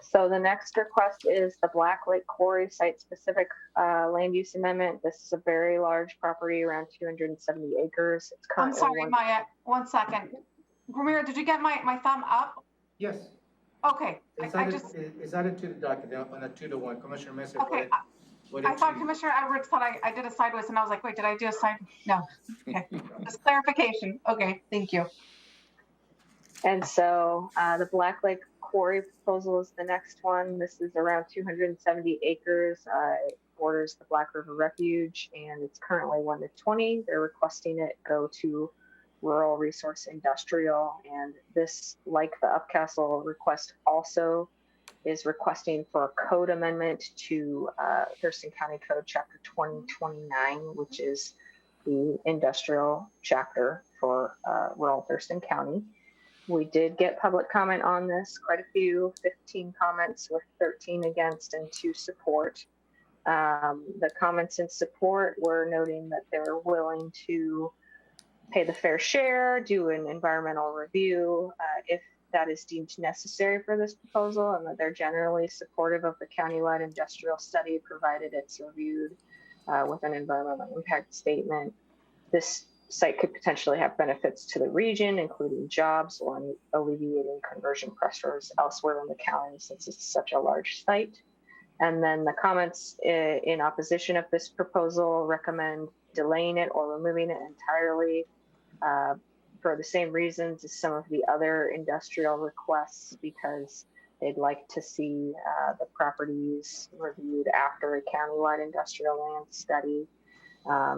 So the next request is the Black Lake Quarry site-specific land use amendment. This is a very large property, around 270 acres. It's I'm currently sorry, Maya, 1 second. Ramiro, did you get my thumb up? Yes. Okay, It's I added, just, it's added to the docket on a 2-1. Commissioner Mesa. okay. I thought Commissioner Edwards thought I did a sideways and I was like, wait, did I do a side? No. Okay. Just clarification. Okay, thank you. And so the Black Lake Quarry proposal is the next one. This is around 270 acres. It borders the Black River Refuge, and it's currently 1-20. They're requesting it go to rural resource industrial. And this, like the Upcastle request, also is requesting for a code amendment to Thurston County Code Chapter 2029, which is the industrial chapter for rural Thurston County. We did get public comment on this, quite a few, 15 comments with 13 against and 2 support. The comments in support were noting that they're willing to pay the fair share, do an environmental review if that is deemed necessary for this proposal, and that they're generally supportive of the countywide industrial study, provided it's reviewed with an environmental impact statement. This site could potentially have benefits to the region, including jobs or alleviating conversion pressures elsewhere in the county, since it's such a large site. And then the comments in opposition of this proposal recommend delaying it or removing it entirely for the same reasons as some of the other industrial requests, because they'd like to see the properties reviewed after a countywide industrial land study.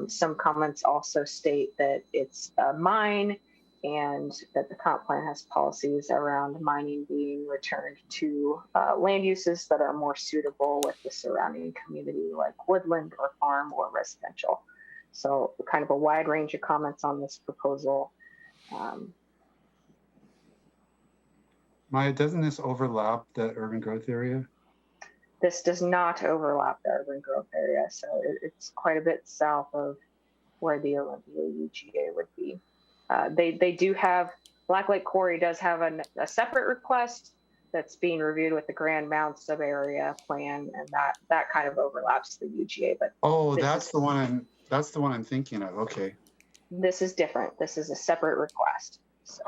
Some comments also state that it's a mine and that the comp plan has policies around mining being returned to land uses that are more suitable with the surrounding community, like woodland or farm or residential. So kind of a wide range of comments on this proposal. Maya, doesn't this overlap the urban growth area? This does not overlap the urban growth area, so it's quite a bit south of where the Olympia UGA would be. They do have, Black Lake Quarry does have a separate request that's being reviewed with the Grand Mound sub-area plan, and that kind of overlaps the UGA. But oh, that's the one I'm thinking of. Okay. This is different. This is a separate request. So.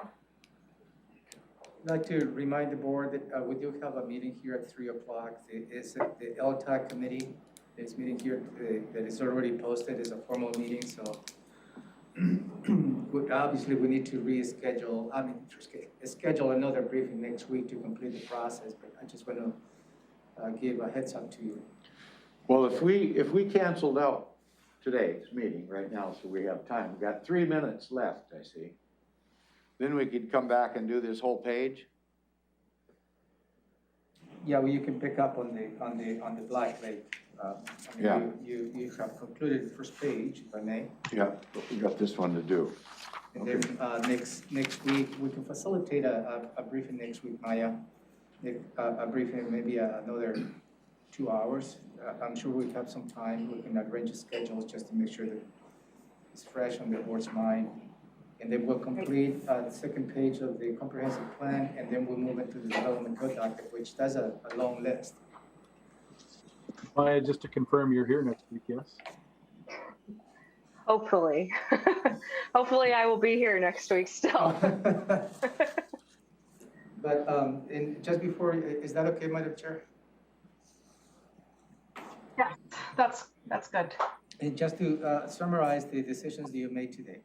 I'd like to remind the board that we do have a meeting here at 3 o'clock. It's the LTAC committee. This meeting here that is already posted is a formal meeting, so obviously we need to reschedule. Schedule another briefing next week to complete the process. But I just want to give a heads up to you. Well, if we canceled out today's meeting right now, so we have time, we've got 3 minutes left, I see. Then we could come back and do this whole page. Yeah, well, you can pick up on the Black Lake. Yeah. You have concluded the first page, if I may. Yeah, but we got this one to do. And then next week we can facilitate a briefing next week, Maya. A briefing, maybe another 2 hours. I'm sure we have some time. We can arrange schedules just to make sure that it's fresh on the board's mind. And then we'll complete the second page of the comprehensive plan, and then we'll move into the development code docket, which does a long list. Maya, just to confirm, you're here next week, yes? Hopefully. Hopefully I will be here next week still. But, and just before, is that okay, Madam Chair? Yeah, that's good. And just to summarize the decisions that you made today.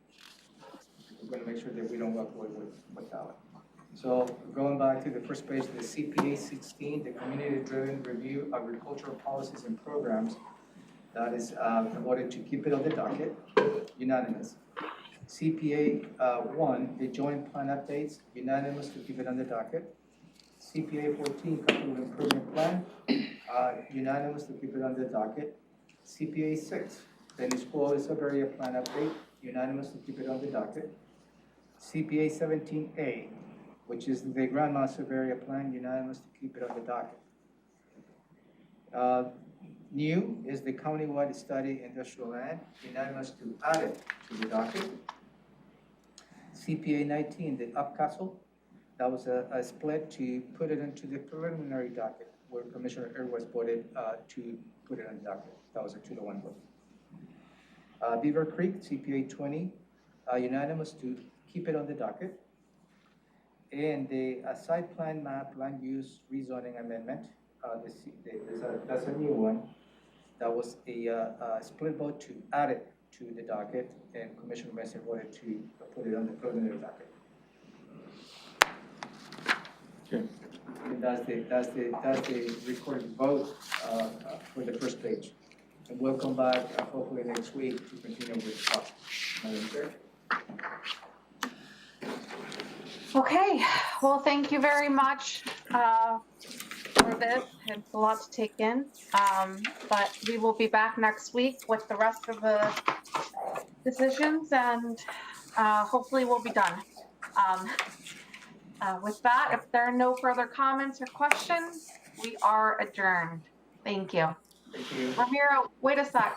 We're gonna make sure that we don't walk away without it. So going back to the first page, the CPA 16, the community-driven review of agricultural policies and programs, that is voted to keep it on the docket, unanimous. CPA 1, the joint plan updates, unanimous to keep it on the docket. CPA 14, capital improvement plan, unanimous to keep it on the docket. CPA 6, the Nisqually sub-area plan update, unanimous to keep it on the docket. CPA 17A, which is the Grand Mount sub-area plan, unanimous to keep it on the docket. New is the countywide study industrial land, unanimous to add it to the docket. CPA 19, the Upcastle, that was a split to put it into the preliminary docket, where Commissioner Edwards voted to put it on the docket. That was a 2-to-1 vote. Beaver Creek, CPA 20, unanimous to keep it on the docket. And the site plan map land use rezoning amendment, that's a new one. That was a split vote to add it to the docket, and Commissioner Messer voted to put it on the preliminary docket. Okay. And that's the recorded vote for the first page. And we'll come back hopefully next week to continue with the process. Madam Chair. Okay, well, thank you very much for this. It's a lot to take in, but we will be back next week with the rest of the decisions, and hopefully we'll be done. With that, if there are no further comments or questions, we are adjourned. Thank you. Thank you. Ramiro, wait a sec.